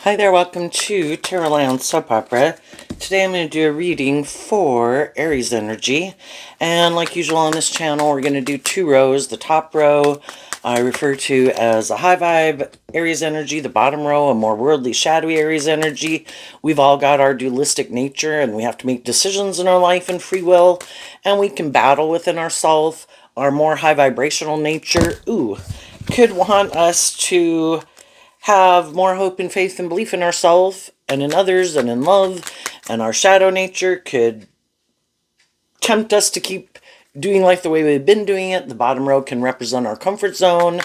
Hi there, welcome to Tarot Soap Opera. Today I'm going to do a reading for Aries energy. And like usual on this channel, we're going to do two rows. The top row I refer to as a high vibe Aries energy. The bottom row, a more worldly, shadowy Aries energy. We've all got our dualistic nature and we have to make decisions in our life and free will. And we can battle within ourselves. Our more high vibrational nature, could want us to have more hope and faith and belief in ourselves and in others and in love, and our shadow nature could tempt us to keep doing life the way we've been doing it. The bottom row can represent our comfort zone,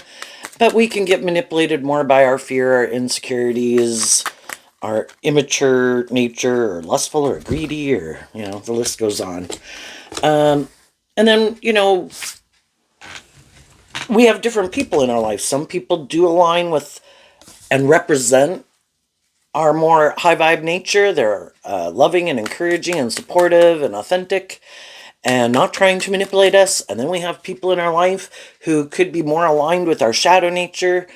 but we can get manipulated more by our fear, our insecurities, our immature nature, or lustful or greedy, or, the list goes on. And then, we have different people in our life. Some people do align with and represent our more high vibe nature. They're loving and encouraging and supportive and authentic and not trying to manipulate us. And then we have people in our life who could be more aligned with our shadow nature.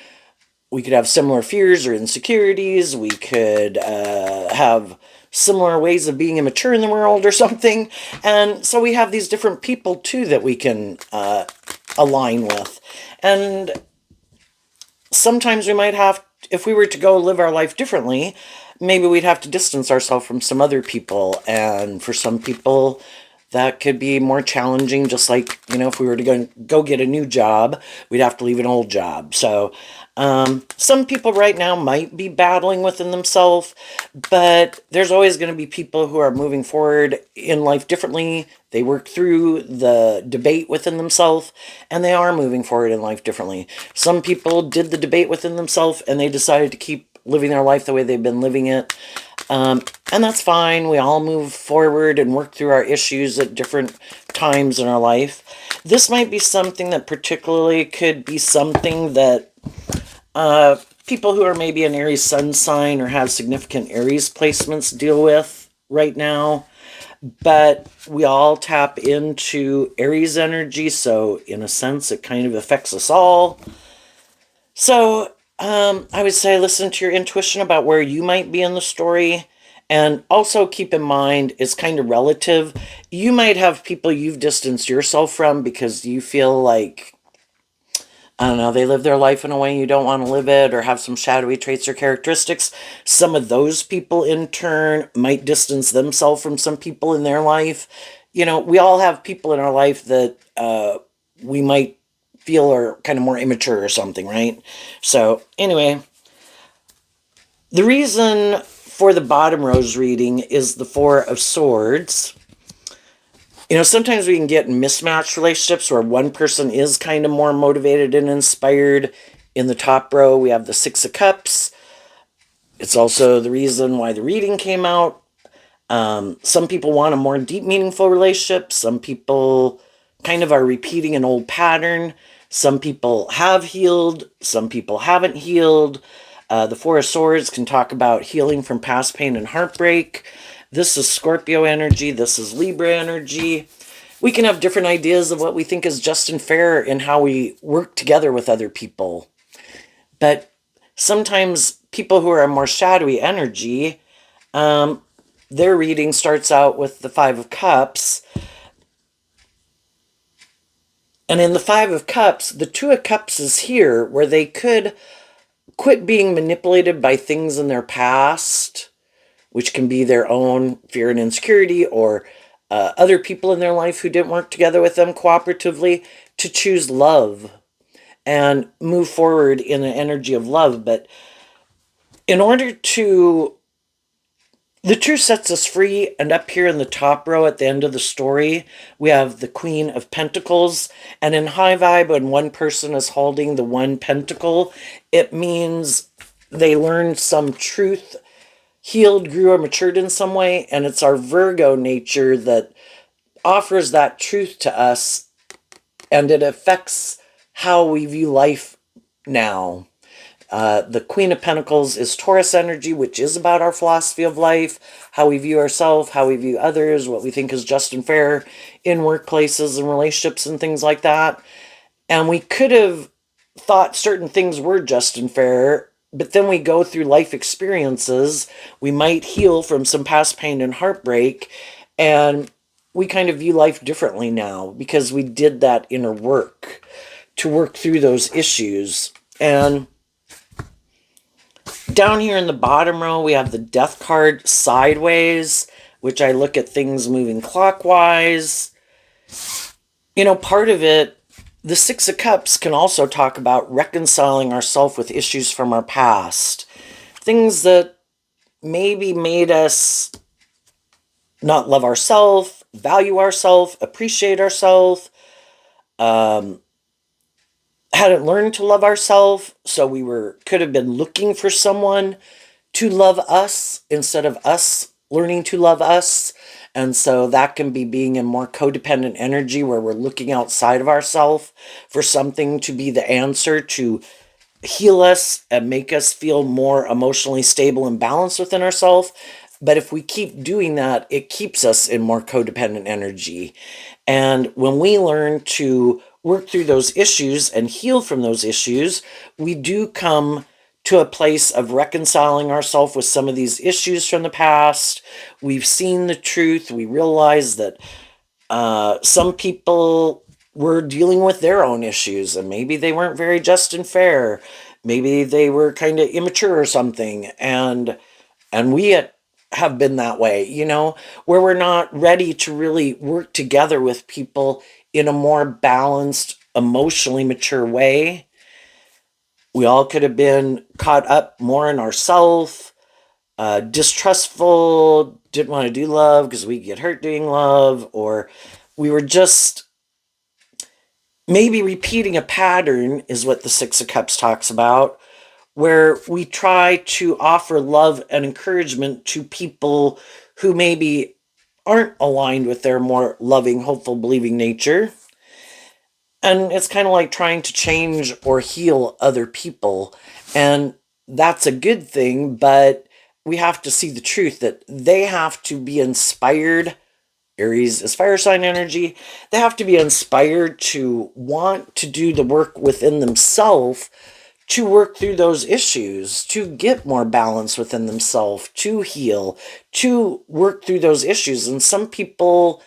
We could have similar fears or insecurities. We could have similar ways of being immature in the world or something. And so we have these different people too that we can align with. And sometimes we might have, if we were to go live our life differently, maybe we'd have to distance ourselves from some other people. And for some people, that could be more challenging, just like, if we were to go get a new job, we'd have to leave an old job. So some people right now might be battling within themselves, but there's always going to be people who are moving forward in life differently. They work through the debate within themselves, and they are moving forward in life differently. Some people did the debate within themselves, and they decided to keep living their life the way they've been living it. And that's fine. We all move forward and work through our issues at different times in our life. This might be something that particularly could be something that people who are maybe an Aries sun sign or have significant Aries placements deal with right now. But we all tap into Aries energy, so in a sense it kind of affects us all. So I would say listen to your intuition about where you might be in the story. And also keep in mind, it's kind of relative. You might have people you've distanced yourself from because you feel like, I don't know, they live their life in a way you don't want to live it, or have some shadowy traits or characteristics. Some of those people, in turn, might distance themselves from some people in their life. We all have people in our life that we might feel are kind of more immature or something, right? So, anyway, the reason for the bottom row's reading is the Four of Swords. Sometimes we can get mismatched relationships where one person is kind of more motivated and inspired. In the top row, we have the Six of Cups. It's also the reason why the reading came out. Some people want a more deep, meaningful relationship. Some people kind of are repeating an old pattern. Some people have healed. Some people haven't healed. The Four of Swords can talk about healing from past pain and heartbreak. This is Scorpio energy. This is Libra energy. We can have different ideas of what we think is just and fair in how we work together with other people. But sometimes people who are more shadowy energy, their reading starts out with the Five of Cups. And in the Five of Cups, the Two of Cups is here where they could quit being manipulated by things in their past, which can be their own fear and insecurity, or other people in their life who didn't work together with them cooperatively, to choose love and move forward in an energy of love. But in order to, the truth sets us free, and up here in the top row at the end of the story, we have the Queen of Pentacles. And in high vibe, when one person is holding the one pentacle, it means they learned some truth, healed, grew, or matured in some way, and it's our Virgo nature that offers that truth to us, and it affects how we view life now. The Queen of Pentacles is Taurus energy, which is about our philosophy of life, how we view ourselves, how we view others, what we think is just and fair in workplaces and relationships and things like that. And we could have thought certain things were just and fair But then we go through life experiences. We might heal from some past pain and heartbreak. And we kind of view life differently now because we did that inner work to work through those issues. And down here in the bottom row, we have the death card sideways, which I look at things moving clockwise. You know, part of it, the Six of Cups can also talk about reconciling ourselves with issues from our past. Things that maybe made us not love ourselves, value ourselves, appreciate ourselves, hadn't learned to love ourselves, so could have been looking for someone to love us instead of us learning to love us. And so that can be being in more codependent energy where we're looking outside of ourselves for something to be the answer to heal us and make us feel more emotionally stable and balanced within ourselves. But if we keep doing that, it keeps us in more codependent energy. And when we learn to work through those issues and heal from those issues, we do come to a place of reconciling ourselves with some of these issues from the past. We've seen the truth. We realize that some people were dealing with their own issues and maybe they weren't very just and fair. Maybe they were kind of immature or something. And we have been that way, you know, where we're not ready to really work together with people in a more balanced, emotionally mature way. We all could have been caught up more in ourselves, distrustful, didn't want to do love because we get hurt doing love, or we were just maybe repeating a pattern, is what the Six of Cups talks about, where we try to offer love and encouragement to people who maybe aren't aligned with their more loving, hopeful, believing nature. And it's kind of like trying to change or heal other people. And that's a good thing, but we have to see the truth that they have to be inspired. Aries is fire sign energy. They have to be inspired to want to do the work within themselves to work through those issues, to get more balance within themselves, to heal, to work through those issues. And some people,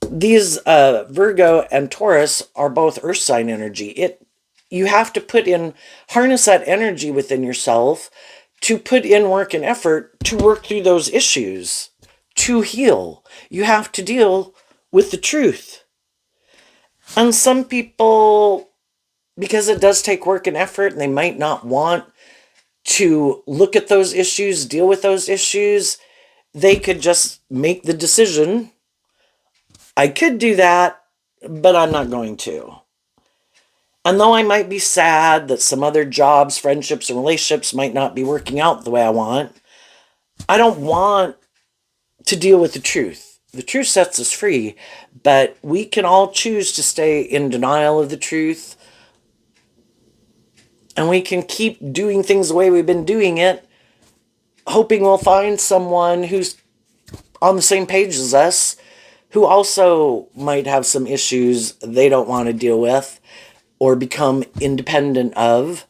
these Virgo and Taurus are both earth sign energy. You have to harness that energy within yourself to put in work and effort to work through those issues, to heal. You have to deal with the truth. And some people, because it does take work and effort, and they might not want to look at those issues, deal with those issues, they could just make the decision, I could do that, but I'm not going to. And though I might be sad that some other jobs, friendships, and relationships might not be working out the way I want, I don't want to deal with the truth. The truth sets us free, but we can all choose to stay in denial of the truth. And we can keep doing things the way we've been doing it, hoping we'll find someone who's on the same page as us, who also might have some issues they don't want to deal with or become independent of,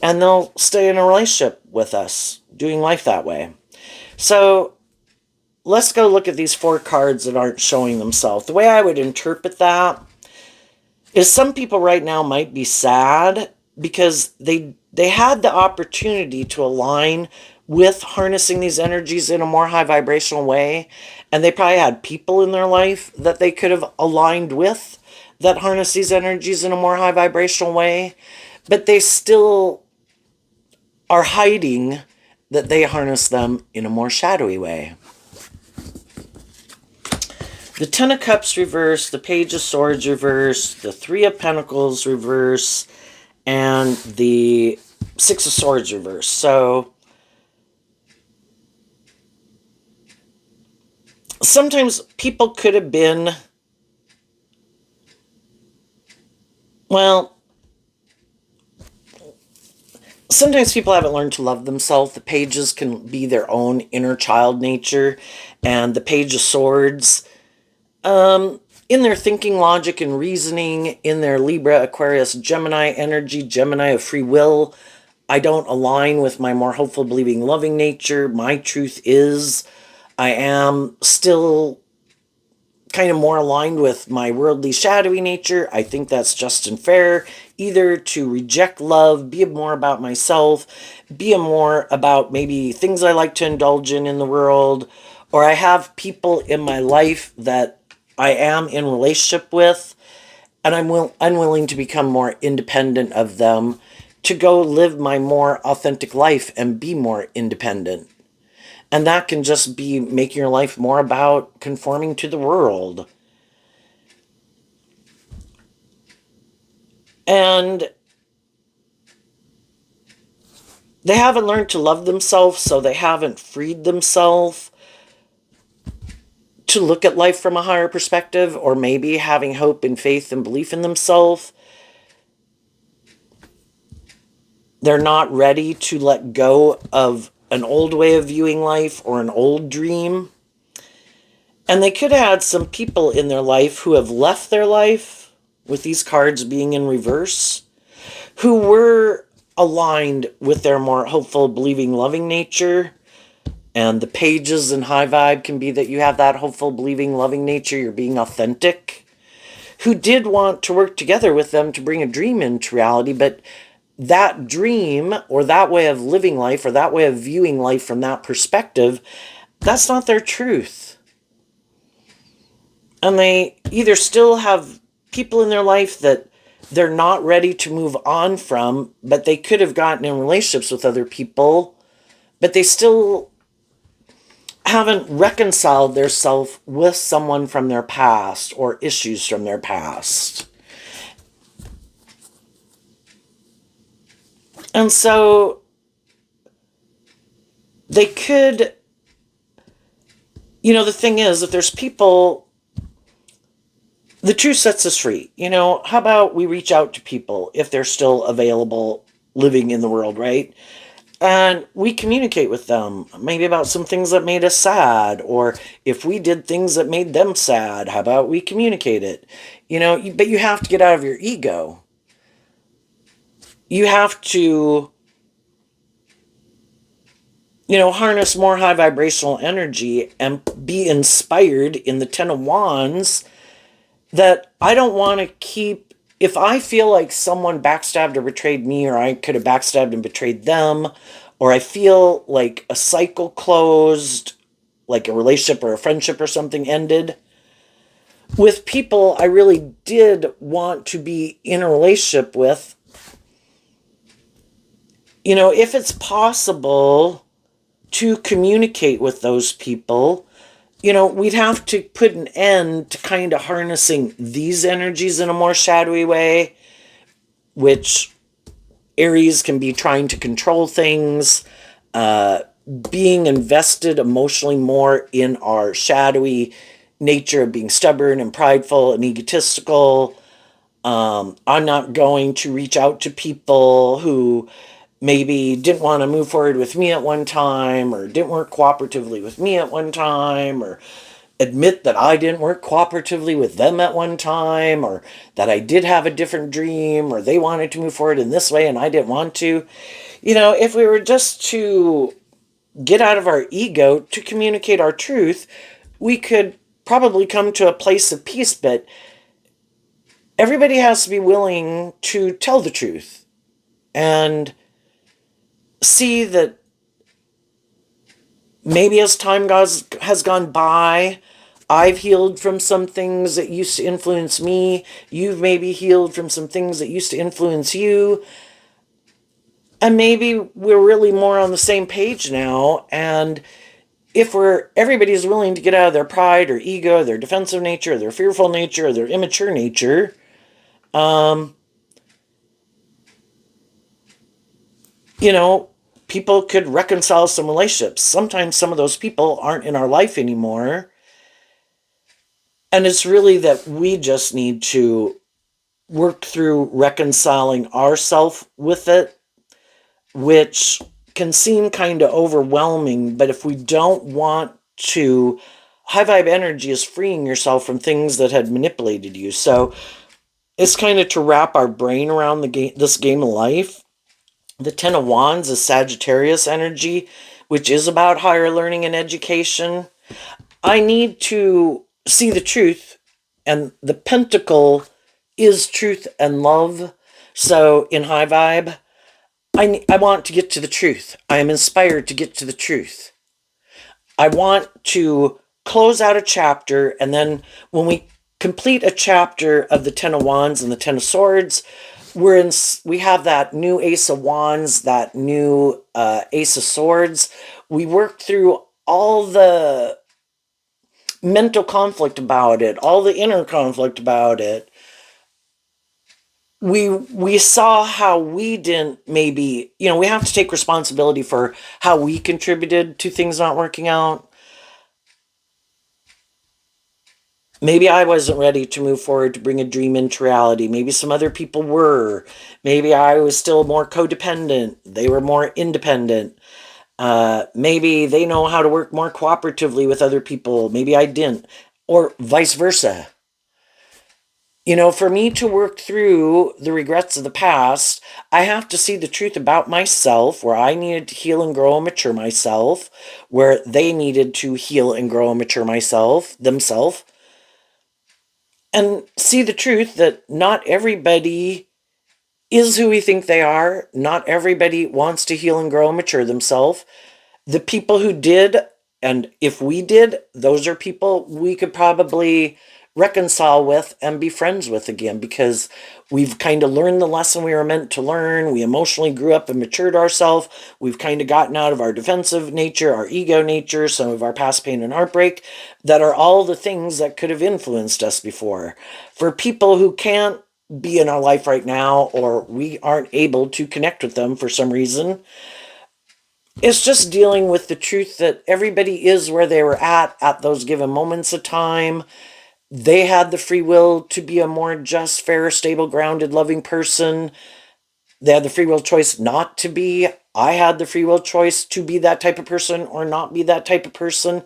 and they'll stay in a relationship with us, doing life that way. So let's go look at these 4 cards that aren't showing themselves. The way I would interpret that is some people right now might be sad because they had the opportunity to align with harnessing these energies in a more high vibrational way, and they probably had people in their life that they could have aligned with that harness these energies in a more high vibrational way, but they still are hiding that they harness them in a more shadowy way. The Ten of Cups reverse, the Page of Swords reverse, the Three of Pentacles reverse, and the Six of Swords reverse. So sometimes people could have been, well, sometimes people haven't learned to love themselves. The pages can be their own inner child nature, and the Page of Swords, in their thinking, logic, and reasoning, in their Libra, Aquarius, Gemini energy, Gemini of free will, I don't align with my more hopeful, believing, loving nature. My truth is I am still kind of more aligned with my worldly, shadowy nature. I think that's just and fair. Either to reject love, be more about myself, be more about maybe things I like to indulge in the world, or I have people in my life that I am in relationship with, and I'm unwilling to become more independent of them to go live my more authentic life and be more independent. And that can just be making your life more about conforming to the world. And they haven't learned to love themselves, so they haven't freed themselves to look at life from a higher perspective, or maybe having hope and faith and belief in themselves. They're not ready to let go of an old way of viewing life or an old dream. And they could have had some people in their life who have left their life, with these cards being in reverse, who were aligned with their more hopeful, believing, loving nature. And the pages in high vibe can be that you have that hopeful, believing, loving nature. You're being authentic. Who did want to work together with them to bring a dream into reality, but that dream or that way of living life or that way of viewing life from that perspective, that's not their truth. And they either still have people in their life that they're not ready to move on from, but they could have gotten in relationships with other people, but they still haven't reconciled their self with someone from their past or issues from their past. And so they could, the thing is, if there's people, the truth sets us free. How about we reach out to people if they're still available living in the world, right? And we communicate with them, maybe about some things that made us sad, or if we did things that made them sad, how about we communicate it? But you have to get out of your ego. You have to, harness more high vibrational energy and be inspired in the Ten of Wands that I don't want to keep. If I feel like someone backstabbed or betrayed me, or I could have backstabbed and betrayed them, or I feel like a cycle closed, like a relationship or a friendship or something ended, with people I really did want to be in a relationship with, if it's possible to communicate with those people, we'd have to put an end to kind of harnessing these energies in a more shadowy way, which Aries can be trying to control things, being invested emotionally more in our shadowy nature of being stubborn and prideful and egotistical. I'm not going to reach out to people who maybe didn't want to move forward with me at one time, or didn't work cooperatively with me at one time, or admit that I didn't work cooperatively with them at one time, or that I did have a different dream, or they wanted to move forward in this way and I didn't want to. If we were just to get out of our ego to communicate our truth, we could probably come to a place of peace, but everybody has to be willing to tell the truth and see that maybe as time has gone by, I've healed from some things that used to influence me. You've maybe healed from some things that used to influence you. And maybe we're really more on the same page now. And if everybody's willing to get out of their pride or ego, their defensive nature, their fearful nature, or their immature nature, people could reconcile some relationships. Sometimes some of those people aren't in our life anymore. And it's really that we just need to work through reconciling ourselves with it, which can seem kind of overwhelming. But if we don't want to, high vibe energy is freeing yourself from things that had manipulated you. So it's kind of to wrap our brain around this game of life. The Ten of Wands is Sagittarius energy, which is about higher learning and education. I need to see the truth, and the Pentacle is truth and love. So in high vibe, I want to get to the truth. I am inspired to get to the truth. I want to close out a chapter, and then when we complete a chapter of the Ten of Wands and the Ten of Swords, we have that new Ace of Wands, that new Ace of Swords. We work through all the mental conflict about it, all the inner conflict about it. We saw how we didn't, maybe, we have to take responsibility for how we contributed to things not working out. Maybe I wasn't ready to move forward to bring a dream into reality. Maybe some other people were. Maybe I was still more codependent. They were more independent. Maybe they know how to work more cooperatively with other people. Maybe I didn't. Or vice versa. For me to work through the regrets of the past, I have to see the truth about myself, where I needed to heal and grow and mature myself, where they needed to heal and grow and mature themselves, and see the truth that not everybody is who we think they are. Not everybody wants to heal and grow and mature themselves. The people who did, and if we did, those are people we could probably reconcile with and be friends with again, because we've kind of learned the lesson we were meant to learn. We emotionally grew up and matured ourselves. We've kind of gotten out of our defensive nature, our ego nature, some of our past pain and heartbreak, that are all the things that could have influenced us before. For people who can't be in our life right now, or we aren't able to connect with them for some reason, it's just dealing with the truth that everybody is where they were at those given moments of time. They had the free will to be a more just, fair, stable, grounded, loving person. They had the free will choice not to be. I had the free will choice to be that type of person or not be that type of person.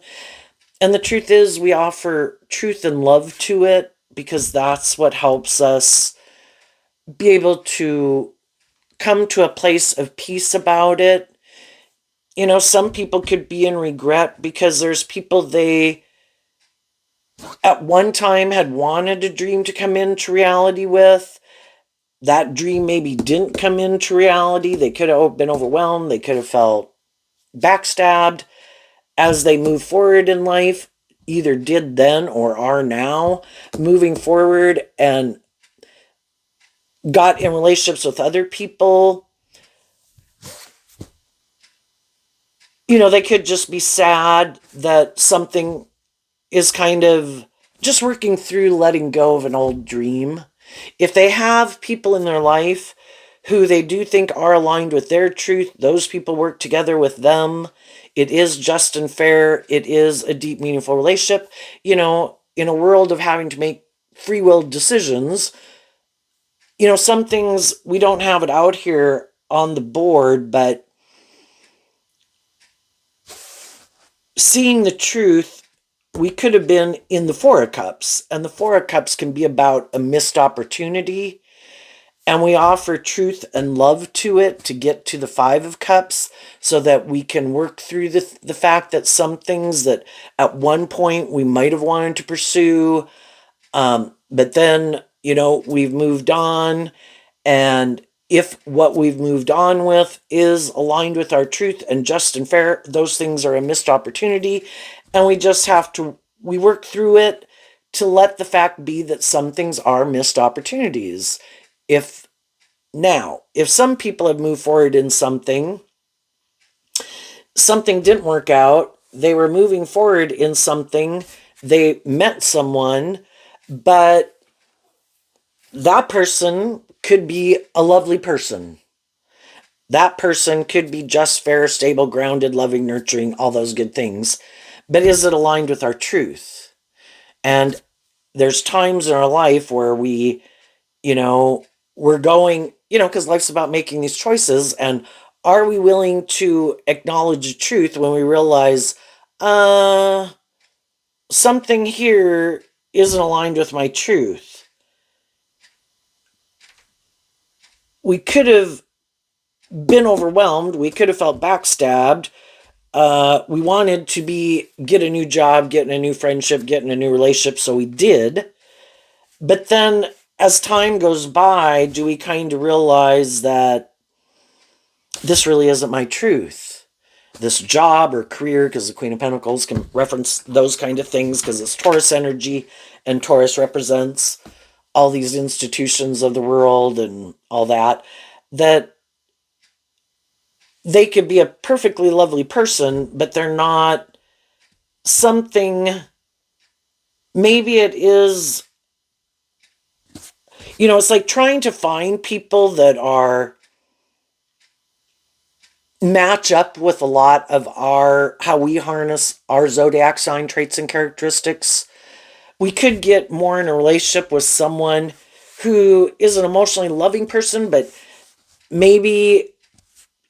And the truth is, we offer truth and love to it, because that's what helps us be able to come to a place of peace about it. Some people could be in regret because there's people they at one time had wanted a dream to come into reality with. That dream maybe didn't come into reality. They could have been overwhelmed. They could have felt backstabbed. As they move forward in life, either did then or are now moving forward and got in relationships with other people, they could just be sad that something is kind of just working through letting go of an old dream. If they have people in their life who they do think are aligned with their truth, those people work together with them. It is just and fair. It is a deep, meaningful relationship. In a world of having to make free will decisions, some things we don't have it out here on the board, but seeing the truth, we could have been in the Four of Cups, and the Four of Cups can be about a missed opportunity, and we offer truth and love to it to get to the Five of Cups, so that we can work through the fact that some things that at one point we might have wanted to pursue, but then, we've moved on, and if what we've moved on with is aligned with our truth and just and fair, those things are a missed opportunity. And we just have to, we work through it to let the fact be that some things are missed opportunities. If some people have moved forward in something didn't work out, they were moving forward in something, they met someone, but that person could be a lovely person. That person could be just, fair, stable, grounded, loving, nurturing, all those good things. But is it aligned with our truth? And there's times in our life where we're going, because life's about making these choices. And are we willing to acknowledge the truth when we realize, something here isn't aligned with my truth? We could have been overwhelmed. We could have felt backstabbed. We wanted to get a new job, getting a new friendship, getting a new relationship, so we did. But then as time goes by, do we kind of realize that this really isn't my truth? This job or career, because the Queen of Pentacles can reference those kind of things because it's Taurus energy, and Taurus represents all these institutions of the world and all that, that they could be a perfectly lovely person, but they're not something. Maybe it is, it's like trying to find people that are match up with a lot of how we harness our zodiac sign traits and characteristics. We could get more in a relationship with someone who is an emotionally loving person, but maybe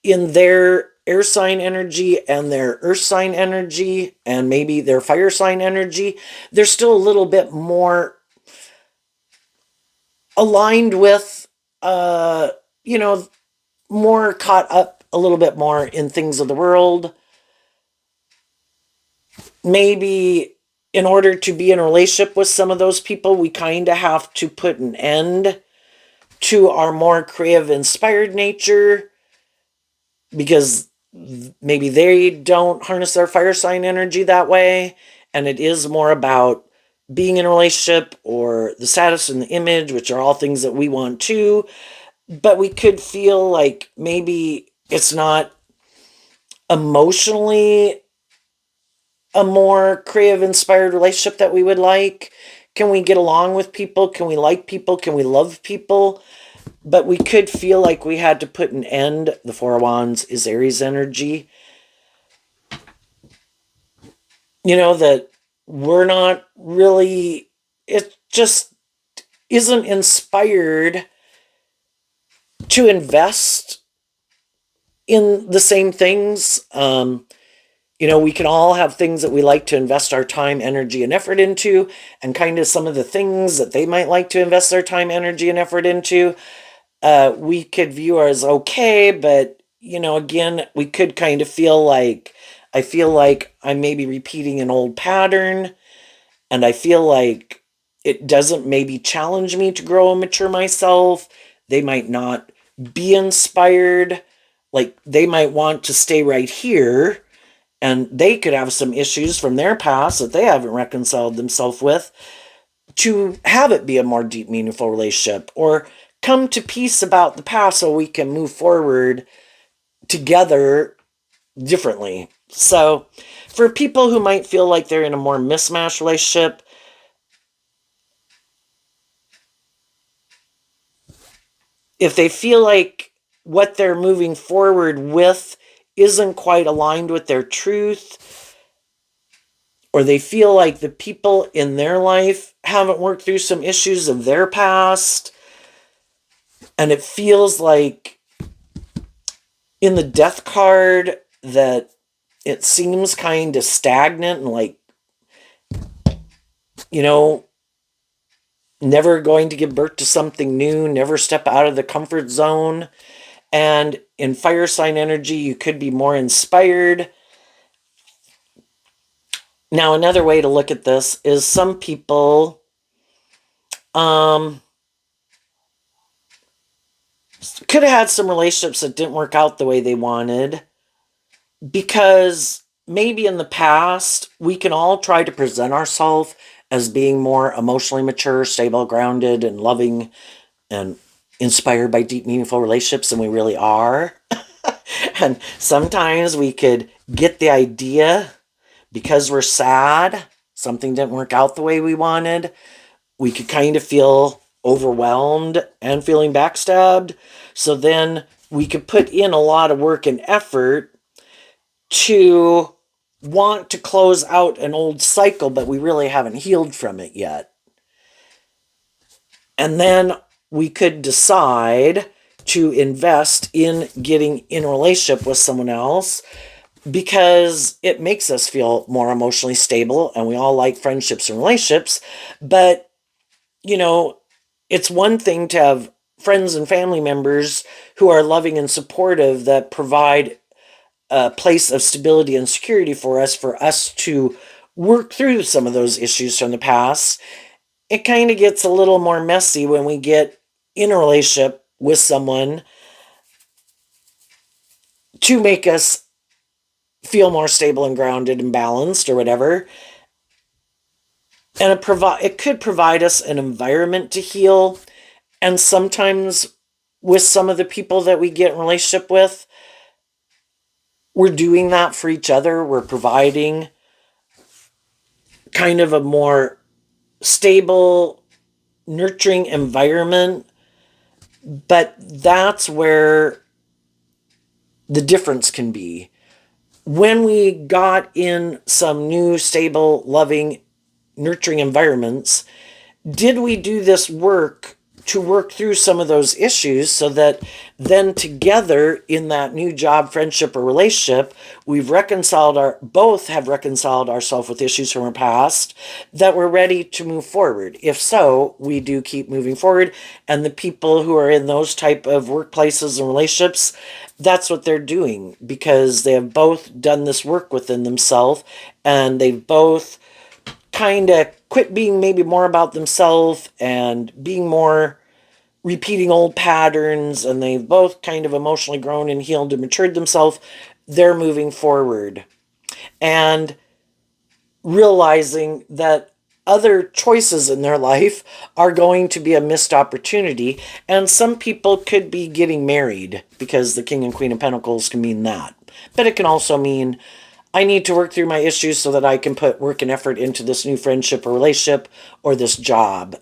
in their air sign energy and their earth sign energy and maybe their fire sign energy, they're still a little bit more aligned with, uh, you know, more caught up a little bit more in things of the world. Maybe in order to be in a relationship with some of those people, we kind of have to put an end to our more creative, inspired nature because maybe they don't harness their fire sign energy that way. And it is more about being in a relationship or the status and the image, which are all things that we want too. But we could feel like maybe it's not emotionally a more creative, inspired relationship that we would like. Can we get along with people? Can we like people? Can we love people? But we could feel like we had to put an end. The Four of Wands is Aries energy. That we're not really, it just isn't inspired to invest in the same things. We can all have things that we like to invest our time, energy, and effort into, and kind of some of the things that they might like to invest their time, energy, and effort into, we could view as okay, but, again, we could kind of feel like, I feel like I'm maybe repeating an old pattern, and I feel like it doesn't maybe challenge me to grow and mature myself. They might not be inspired. Like, they might want to stay right here, and they could have some issues from their past that they haven't reconciled themselves with to have it be a more deep, meaningful relationship, or come to peace about the past so we can move forward together differently. So, for people who might feel like they're in a more mismatched relationship, if they feel like what they're moving forward with isn't quite aligned with their truth, or they feel like the people in their life haven't worked through some issues of their past, and it feels like in the death card that it seems kind of stagnant and like, you know, never going to give birth to something new, never step out of the comfort zone. And in fire sign energy, you could be more inspired. Now, another way to look at this is some people could have had some relationships that didn't work out the way they wanted because maybe in the past we can all try to present ourselves as being more emotionally mature, stable, grounded, and loving and inspired by deep, meaningful relationships than we really are. And sometimes we could get the idea because we're sad, something didn't work out the way we wanted, we could kind of feel overwhelmed and feeling backstabbed. So then we could put in a lot of work and effort to want to close out an old cycle, but we really haven't healed from it yet. And then we could decide to invest in getting in a relationship with someone else because it makes us feel more emotionally stable, and we all like friendships and relationships. But, it's one thing to have friends and family members who are loving and supportive, that provide a place of stability and security for us to work through some of those issues from the past. It kind of gets a little more messy when we get in a relationship with someone to make us feel more stable and grounded and balanced or whatever. And it could provide us an environment to heal. And sometimes with some of the people that we get in relationship with, we're doing that for each other. We're providing kind of a more stable, nurturing environment. But that's where the difference can be. When we got in some new, stable, loving, nurturing environments, did we do this work to work through some of those issues so that then together in that new job, friendship, or relationship, both have reconciled ourselves with issues from our past, that we're ready to move forward? If so, we do keep moving forward. And the people who are in those type of workplaces and relationships, that's what they're doing, because they have both done this work within themselves, and they've both kind of quit being maybe more about themselves and being more repeating old patterns, and they've both kind of emotionally grown and healed and matured themselves. They're moving forward and realizing that other choices in their life are going to be a missed opportunity. And some people could be getting married, because the King and Queen of Pentacles can mean that. But it can also mean, I need to work through my issues so that I can put work and effort into this new friendship or relationship or this job.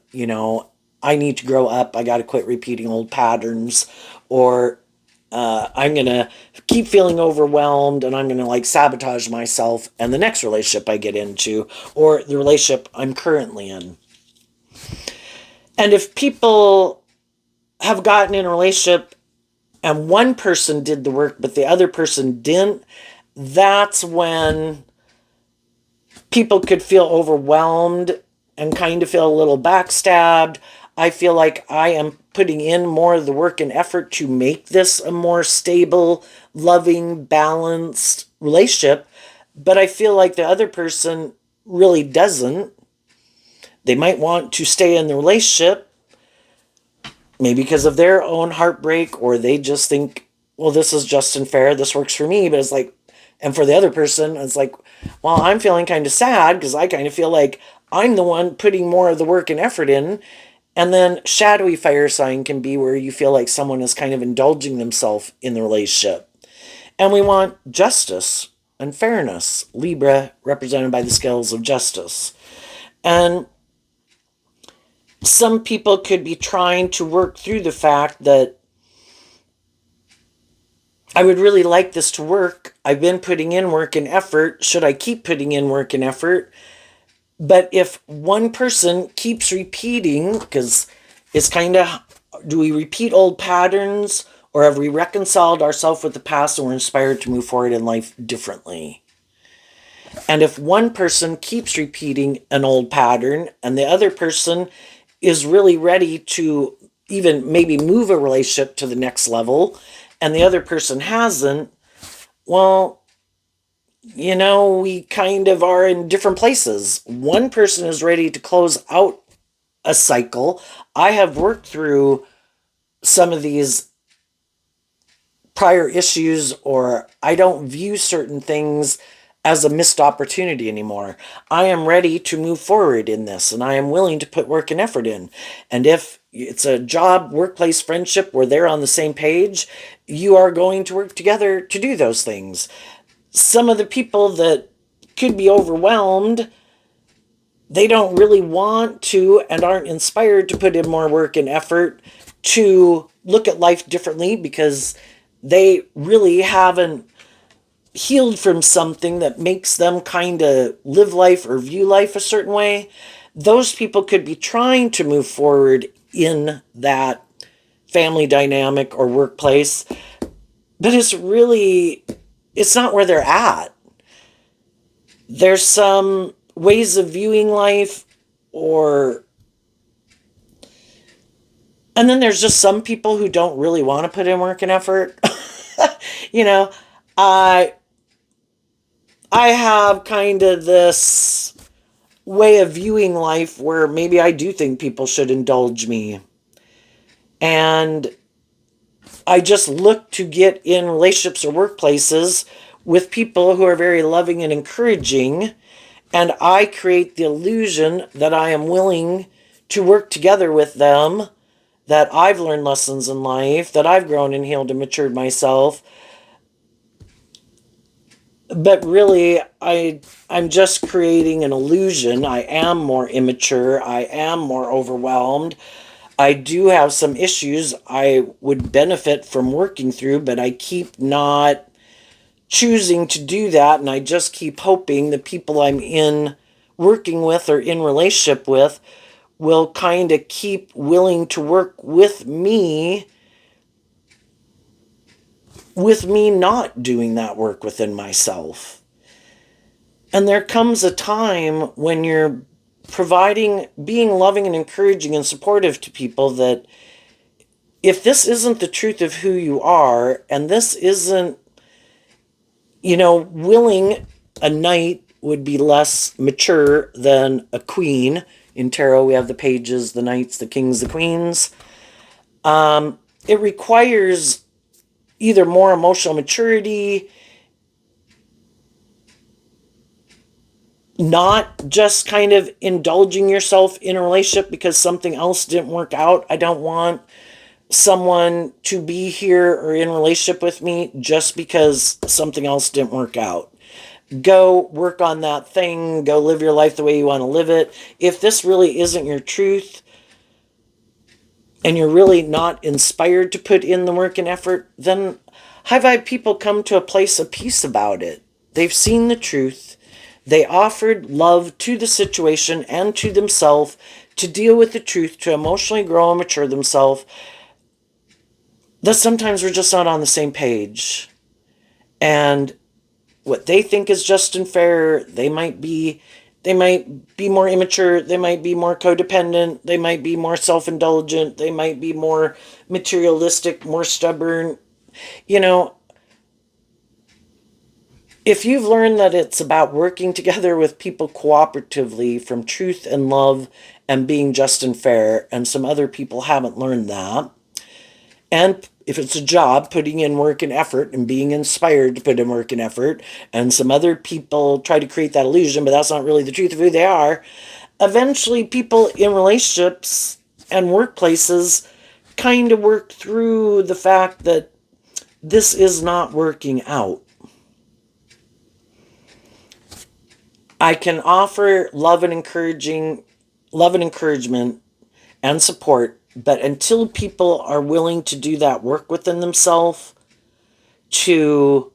I need to grow up. I got to quit repeating old patterns, or I'm going to keep feeling overwhelmed, and I'm going to sabotage myself and the next relationship I get into, or the relationship I'm currently in. And if people have gotten in a relationship and one person did the work but the other person didn't, that's when people could feel overwhelmed and kind of feel a little backstabbed. I feel like I am putting in more of the work and effort to make this a more stable, loving, balanced relationship, but I feel like the other person really doesn't. They might want to stay in the relationship, maybe because of their own heartbreak, or they just think, well, this is just and fair, this works for me. But it's like, and for the other person, it's like, well, I'm feeling kind of sad because I kind of feel like I'm the one putting more of the work and effort in. And then shadowy fire sign can be where you feel like someone is kind of indulging themselves in the relationship. And we want justice and fairness. Libra, represented by the scales of justice. And some people could be trying to work through the fact that I would really like this to work. I've been putting in work and effort. Should I keep putting in work and effort? But if one person keeps repeating, because it's kind of, do we repeat old patterns, or have we reconciled ourselves with the past and we're inspired to move forward in life differently? And if one person keeps repeating an old pattern and the other person is really ready to even maybe move a relationship to the next level, and the other person hasn't, well, we kind of are in different places. One person is ready to close out a cycle. I have worked through some of these prior issues, or I don't view certain things as a missed opportunity anymore. I am ready to move forward in this, and I am willing to put work and effort in. And if it's a job, workplace, friendship where they're on the same page, you are going to work together to do those things. Some of the people that could be overwhelmed, they don't really want to and aren't inspired to put in more work and effort to look at life differently, because they really haven't healed from something that makes them kind of live life or view life a certain way. Those people could be trying to move forward in that family dynamic or workplace, but it's not where they're at. There's some ways of viewing life or And then there's just some people who don't really want to put in work and effort. you know, I I have kind of this way of viewing life where maybe I do think people should indulge me. And I just look to get in relationships or workplaces with people who are very loving and encouraging. And I create the illusion that I am willing to work together with them, that I've learned lessons in life, that I've grown and healed and matured myself. But really, I'm just creating an illusion. I am more immature. I am more overwhelmed. I do have some issues I would benefit from working through, but I keep not choosing to do that. And I just keep hoping the people I'm in working with or in relationship will kind of keep willing to work with me not doing that work within myself. And there comes a time when you're being loving and encouraging and supportive to people that if this isn't the truth of who you are, and this isn't, willing, a knight would be less mature than a queen. In tarot, we have the pages, the knights, the kings, the queens. It requires either more emotional maturity, not just kind of indulging yourself in a relationship because something else didn't work out. I don't want someone to be here or in a relationship with me just because something else didn't work out. Go work on that thing. Go live your life the way you want to live it. If this really isn't your truth and you're really not inspired to put in the work and effort, then high vibe people come to a place of peace about it. They've seen the truth. They offered love to the situation and to themselves to deal with the truth, to emotionally grow and mature themselves. That sometimes we're just not on the same page. And what they think is just and fair, they might be more immature, they might be more codependent, they might be more self-indulgent, they might be more materialistic, more stubborn. You know, if you've learned that it's about working together with people cooperatively from truth and love and being just and fair, and some other people haven't learned that, and if it's a job, putting in work and effort and being inspired to put in work and effort, and some other people try to create that illusion, but that's not really the truth of who they are, eventually people in relationships and workplaces kind of work through the fact that this is not working out. I can offer love and encouragement and support, but until people are willing to do that work within themselves, to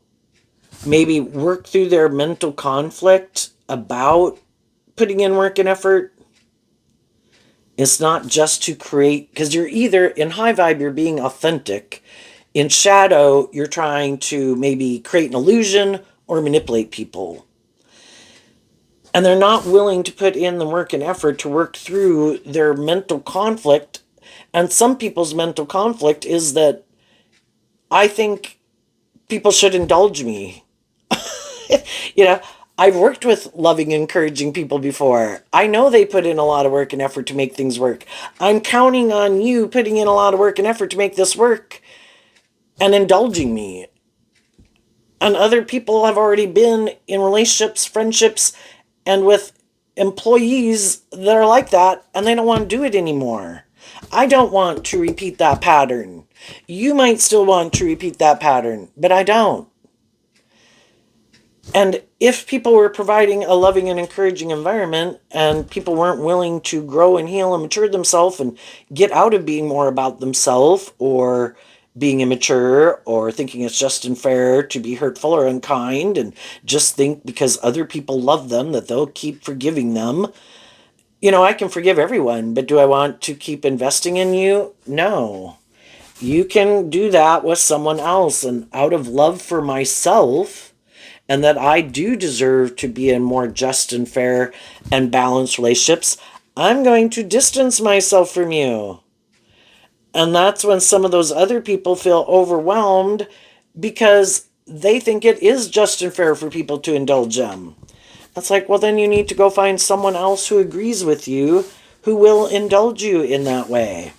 maybe work through their mental conflict about putting in work and effort, it's not just to create, because you're either in high vibe, you're being authentic. In shadow, you're trying to maybe create an illusion or manipulate people. And they're not willing to put in the work and effort to work through their mental conflict. And some people's mental conflict is that I think people should indulge me. you know, I've worked with loving, encouraging people before. I know they put in a lot of work and effort to make things work. I'm counting on you putting in a lot of work and effort to make this work and indulging me. And other people have already been in relationships, friendships, and with employees that are like that, and they don't want to do it anymore. I don't want to repeat that pattern. You might still want to repeat that pattern, but I don't. And if people were providing a loving and encouraging environment and people weren't willing to grow and heal and mature themselves and get out of being more about themselves or being immature or thinking it's just unfair to be hurtful or unkind and just think because other people love them that they'll keep forgiving them. I can forgive everyone, but do I want to keep investing in you? No. You can do that with someone else, and out of love for myself, and that I do deserve to be in more just and fair and balanced relationships, I'm going to distance myself from you. And that's when some of those other people feel overwhelmed because they think it is just and fair for people to indulge them. It's like, well, then you need to go find someone else who agrees with you, who will indulge you in that way.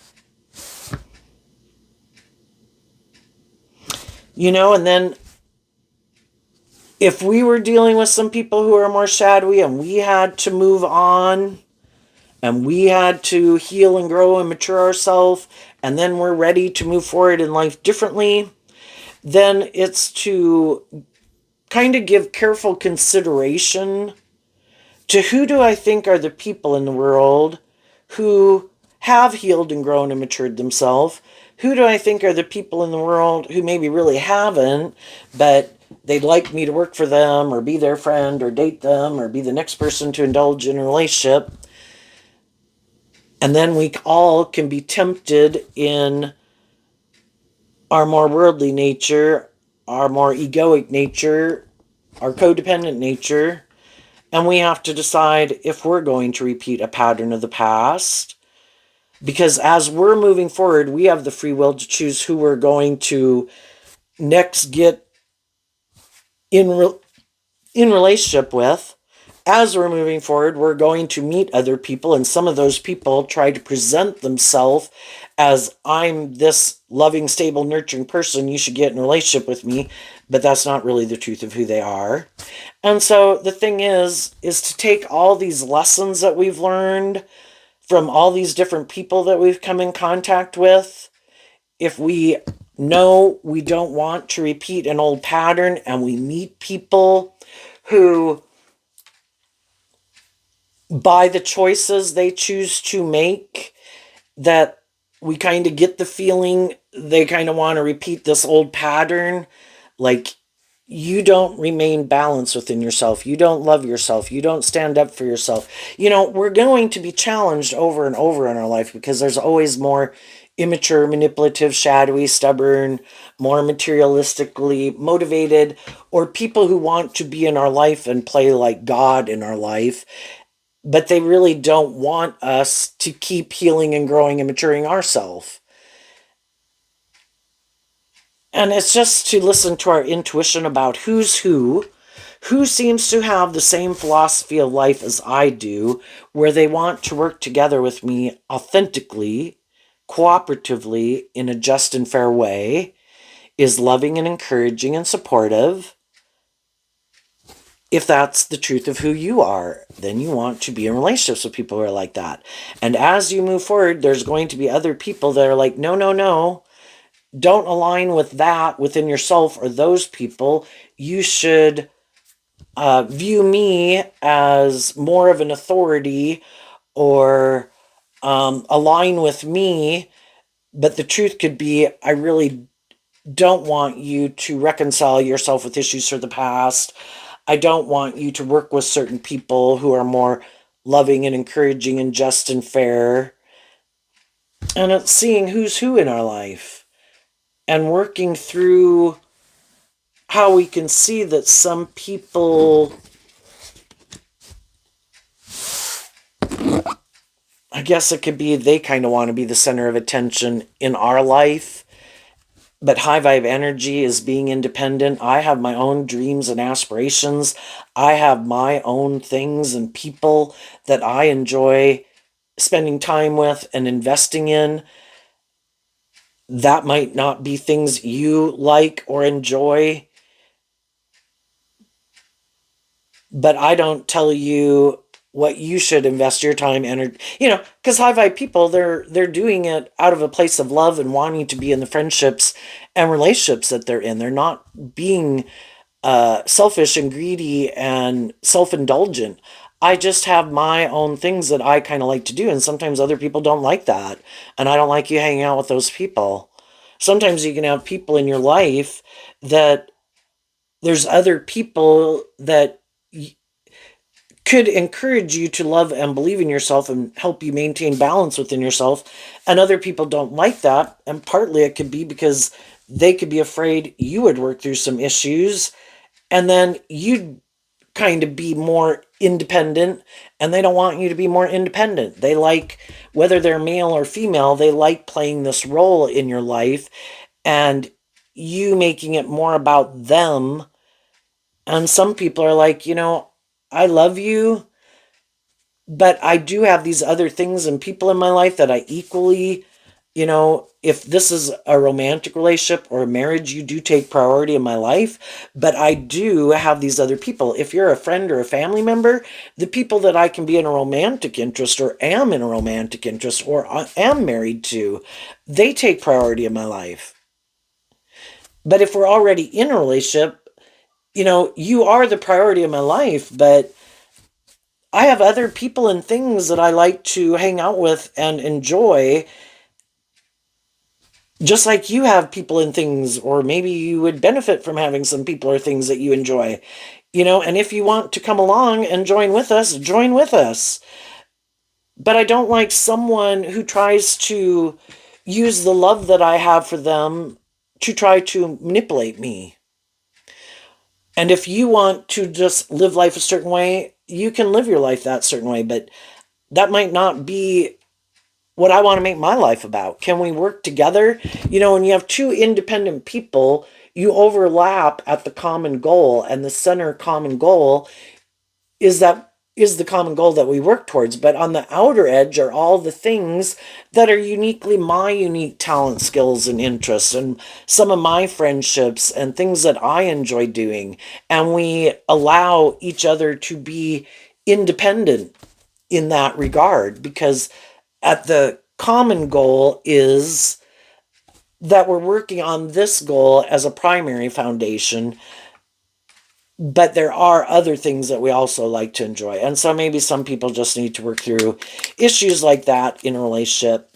And then if we were dealing with some people who are more shadowy and we had to move on and we had to heal and grow and mature ourselves, and then we're ready to move forward in life differently, then it's to kind of give careful consideration to who do I think are the people in the world who have healed and grown and matured themselves? Who do I think are the people in the world who maybe really haven't, but they'd like me to work for them or be their friend or date them or be the next person to indulge in a relationship? And then we all can be tempted in our more worldly nature, our more egoic nature, our codependent nature, and we have to decide if we're going to repeat a pattern of the past. Because as we're moving forward, we have the free will to choose who we're going to next get in, in relationship with. As we're moving forward, we're going to meet other people, and some of those people try to present themselves as, I'm this loving, stable, nurturing person, you should get in a relationship with me, but that's not really the truth of who they are. And so the thing is to take all these lessons that we've learned from all these different people that we've come in contact with. If we know we don't want to repeat an old pattern and we meet people who, by the choices they choose to make, that we kind of get the feeling they kind of want to repeat this old pattern, like, you don't remain balanced within yourself. You don't love yourself. You don't stand up for yourself. We're going to be challenged over and over in our life because there's always more immature, manipulative, shadowy, stubborn, more materialistically motivated, or people who want to be in our life and play like God in our life, but they really don't want us to keep healing and growing and maturing ourselves. And it's just to listen to our intuition about who's who seems to have the same philosophy of life as I do, where they want to work together with me authentically, cooperatively, in a just and fair way, is loving and encouraging and supportive. If that's the truth of who you are, then you want to be in relationships with people who are like that. And as you move forward, there's going to be other people that are like, no, no, no, don't align with that within yourself or those people. You should view me as more of an authority, or align with me. But the truth could be, I really don't want you to reconcile yourself with issues from the past. I don't want you to work with certain people who are more loving and encouraging and just and fair. And it's seeing who's who in our life and working through how we can see that some people, I guess it could be they kind of want to be the center of attention in our life. But high vibe energy is being independent. I have my own dreams and aspirations. I have my own things and people that I enjoy spending time with and investing in. That might not be things you like or enjoy, but I don't tell you what you should invest your time, energy, because high vibe people, they're doing it out of a place of love and wanting to be in the friendships and relationships that they're in. They're not being selfish and greedy and self-indulgent. I just have my own things that I kind of like to do, and sometimes other people don't like that, and I don't like you hanging out with those people. Sometimes you can have people in your life that there's other people that could encourage you to love and believe in yourself and help you maintain balance within yourself. And other people don't like that. And partly it could be because they could be afraid you would work through some issues and then you'd kind of be more independent, and they don't want you to be more independent. They like, whether they're male or female, they like playing this role in your life and you making it more about them. And some people are like, I love you, but I do have these other things and people in my life that I equally, if this is a romantic relationship or a marriage, you do take priority in my life, but I do have these other people. If you're a friend or a family member, the people that I can be in a romantic interest or am in a romantic interest or am married to, they take priority in my life. But if we're already in a relationship, you are the priority of my life, but I have other people and things that I like to hang out with and enjoy, just like you have people and things, or maybe you would benefit from having some people or things that you enjoy. And if you want to come along and join with us, join with us. But I don't like someone who tries to use the love that I have for them to try to manipulate me. And if you want to just live life a certain way, you can live your life that certain way, but that might not be what I want to make my life about. Can we work together? When you have two independent people, you overlap at the common goal, and the center common goal is the common goal that we work towards. But on the outer edge are all the things that are uniquely my unique talent, skills, and interests, and some of my friendships and things that I enjoy doing. And we allow each other to be independent in that regard, because at the common goal is that we're working on this goal as a primary foundation, but there are other things that we also like to enjoy. And so maybe some people just need to work through issues like that in a relationship.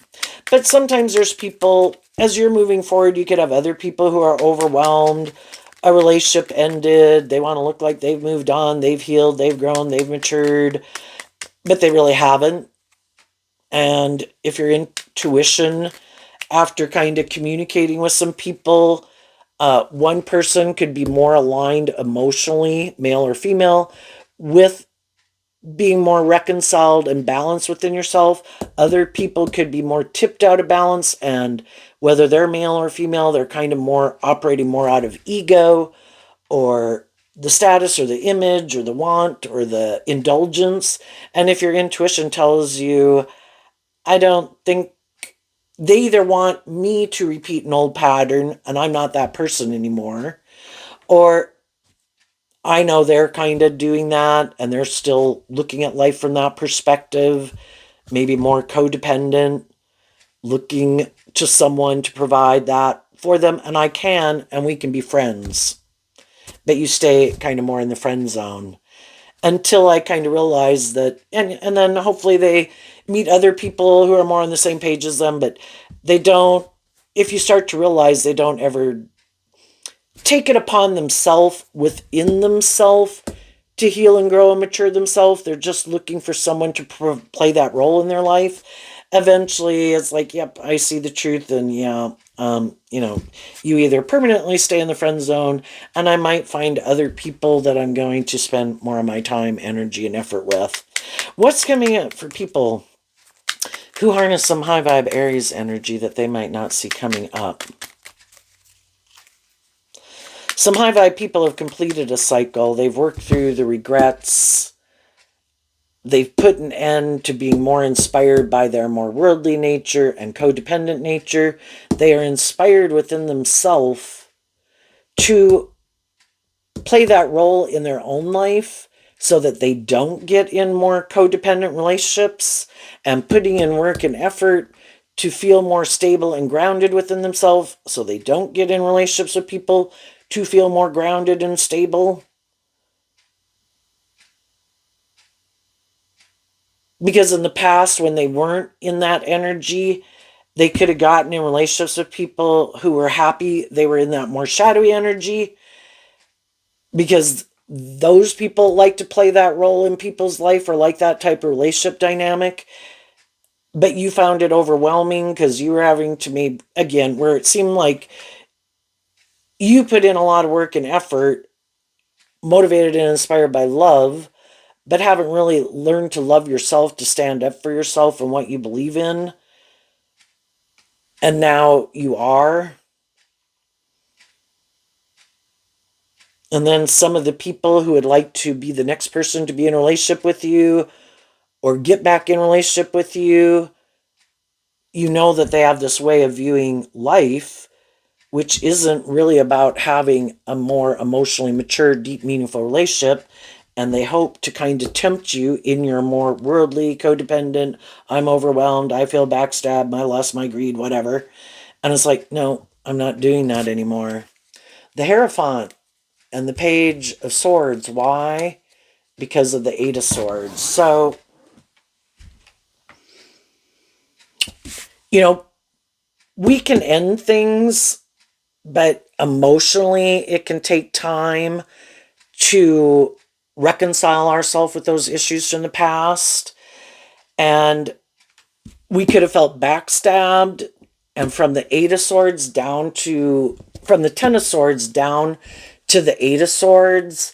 But sometimes there's people, as you're moving forward, you could have other people who are overwhelmed. A relationship ended. They want to look like they've moved on, they've healed, they've grown, they've matured, but they really haven't. And if your intuition, after kind of communicating with some people, one person could be more aligned emotionally, male or female, with being more reconciled and balanced within yourself. Other people could be more tipped out of balance, and whether they're male or female, they're kind of more operating more out of ego or the status or the image or the want or the indulgence. And if your intuition tells you, I don't think, they either want me to repeat an old pattern and I'm not that person anymore, or I know they're kind of doing that and they're still looking at life from that perspective, maybe more codependent, looking to someone to provide that for them, and I can, and we can be friends. But you stay kind of more in the friend zone until I kind of realize that, and then hopefully they meet other people who are more on the same page as them, but they don't, if you start to realize they don't ever take it upon themselves within themselves to heal and grow and mature themselves, they're just looking for someone to play that role in their life. Eventually it's like, yep, I see the truth, and yeah, you either permanently stay in the friend zone, and I might find other people that I'm going to spend more of my time, energy, and effort with. What's coming up for people who harness some high vibe Aries energy that they might not see coming up? Some high vibe people have completed a cycle. They've worked through the regrets. They've put an end to being more inspired by their more worldly nature and codependent nature. They are inspired within themselves to play that role in their own life so that they don't get in more codependent relationships, and putting in work and effort to feel more stable and grounded within themselves so they don't get in relationships with people to feel more grounded and stable. Because in the past, when they weren't in that energy, they could have gotten in relationships with people who were happy. They were in that more shadowy energy because those people like to play that role in people's life or like that type of relationship dynamic. But you found it overwhelming because you were having to maybe, again, where it seemed like you put in a lot of work and effort, motivated and inspired by love, but haven't really learned to love yourself, to stand up for yourself and what you believe in. And now you are. And then some of the people who would like to be the next person to be in a relationship with you or get back in a relationship with you, you know that they have this way of viewing life, which isn't really about having a more emotionally mature, deep, meaningful relationship. And they hope to kind of tempt you in your more worldly, codependent, I'm overwhelmed, I feel backstabbed, my lust, my greed, whatever. And it's like, no, I'm not doing that anymore. The Hierophant and the Page of Swords. Why? Because of the Eight of Swords. So, you know, we can end things, but emotionally, it can take time to reconcile ourselves with those issues from the past. And we could have felt backstabbed. And from the Eight of Swords down to, from the Ten of Swords down to the Eight of Swords,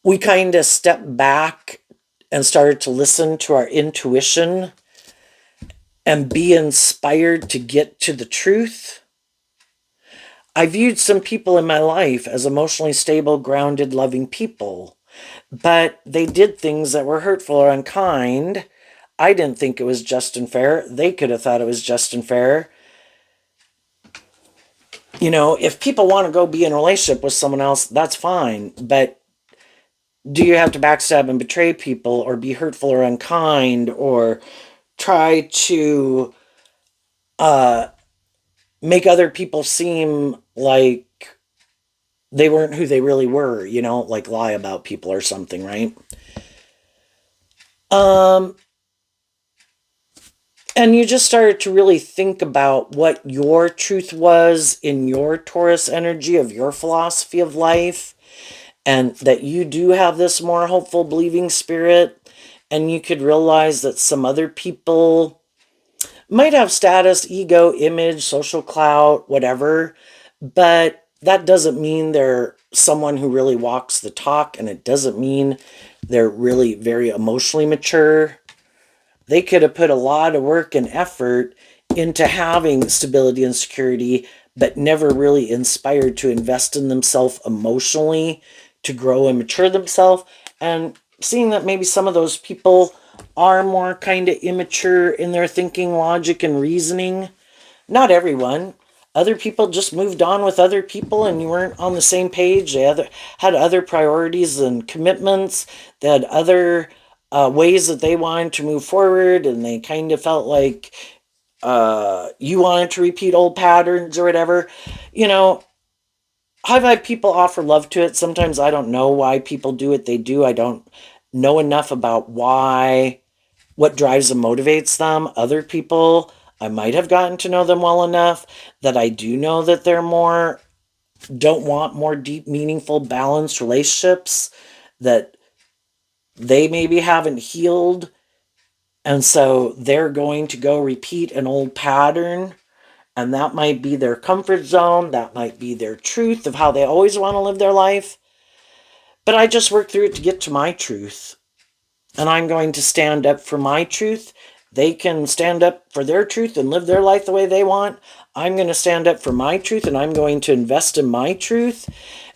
we kind of stepped back and started to listen to our intuition and be inspired to get to the truth. I viewed some people in my life as emotionally stable, grounded, loving people, but they did things that were hurtful or unkind. I didn't think it was just and fair. They could have thought it was just and fair. You know, if people want to go be in a relationship with someone else, that's fine. But do you have to backstab and betray people or be hurtful or unkind or try to make other people seem like they weren't who they really were, you know, like lie about people or something, right? Um, and you just started to really think about what your truth was in your Taurus energy of your philosophy of life, and that you do have this more hopeful, believing spirit, and you could realize that some other people might have status, ego, image, social clout, whatever, but that doesn't mean they're someone who really walks the talk, and it doesn't mean they're really very emotionally mature. They could have put a lot of work and effort into having stability and security, but never really inspired to invest in themselves emotionally to grow and mature themselves. And seeing that maybe some of those people are more kind of immature in their thinking, logic, and reasoning. Not everyone. Other people just moved on with other people and you weren't on the same page. They had other priorities and commitments. They had other ways that they wanted to move forward, and they kind of felt like you wanted to repeat old patterns or whatever. You know, high vibe people offer love to it. Sometimes I don't know why people do what they do. I don't know enough about why, what drives and motivates them. Other people, I might have gotten to know them well enough that I do know that they're more, don't want more deep, meaningful, balanced relationships, that they maybe haven't healed. And so they're going to go repeat an old pattern. And that might be their comfort zone. That might be their truth of how they always want to live their life. But I just worked through it to get to my truth. And I'm going to stand up for my truth. They can stand up for their truth and live their life the way they want. I'm going to stand up for my truth, and I'm going to invest in my truth.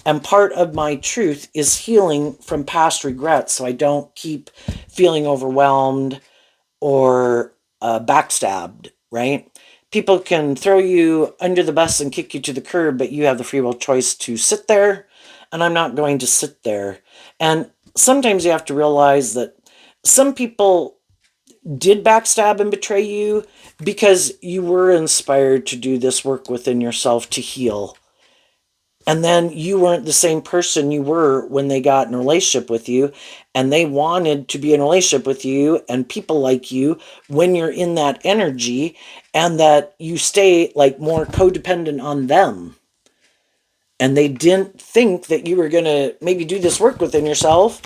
And part of my truth is healing from past regrets, so I don't keep feeling overwhelmed or backstabbed, right? People can throw you under the bus and kick you to the curb, but you have the free will choice to sit there, and I'm not going to sit there. And sometimes you have to realize that some people did backstab and betray you because you were inspired to do this work within yourself to heal. And then you weren't the same person you were when they got in a relationship with you, and they wanted to be in a relationship with you and people like you when you're in that energy, and that you stay like more codependent on them. And they didn't think that you were going to maybe do this work within yourself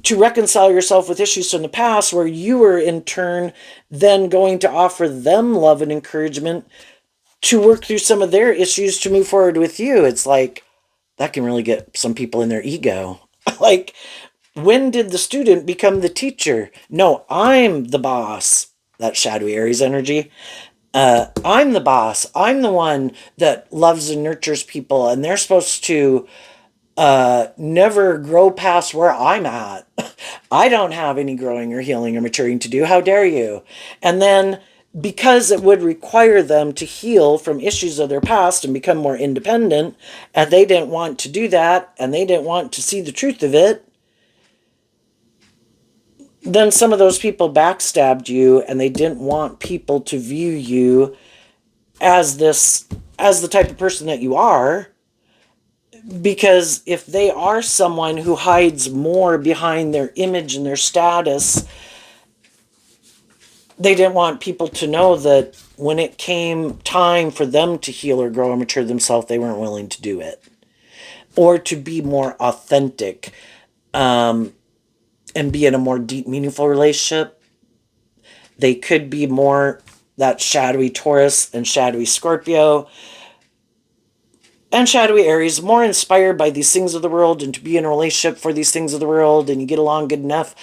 to reconcile yourself with issues from the past, where you were in turn then going to offer them love and encouragement to work through some of their issues to move forward with you. It's like, that can really get some people in their ego. Like, When did the student become the teacher? No, I'm the boss. That shadowy Aries energy. I'm the boss. I'm the one that loves and nurtures people, and they're supposed to never grow past where I'm at. I don't have any growing or healing or maturing to do. How dare you? And then, because it would require them to heal from issues of their past and become more independent, and they didn't want to do that, and they didn't want to see the truth of it, then some of those people backstabbed you, and they didn't want people to view you as the type of person that you are. Because if they are someone who hides more behind their image and their status, they didn't want people to know that when it came time for them to heal or grow and mature themselves, they weren't willing to do it. Or to be more authentic, and be in a more deep, meaningful relationship. They could be more that shadowy Taurus and shadowy Scorpio and shadowy Aries, more inspired by these things of the world and to be in a relationship for these things of the world, and you get along good enough.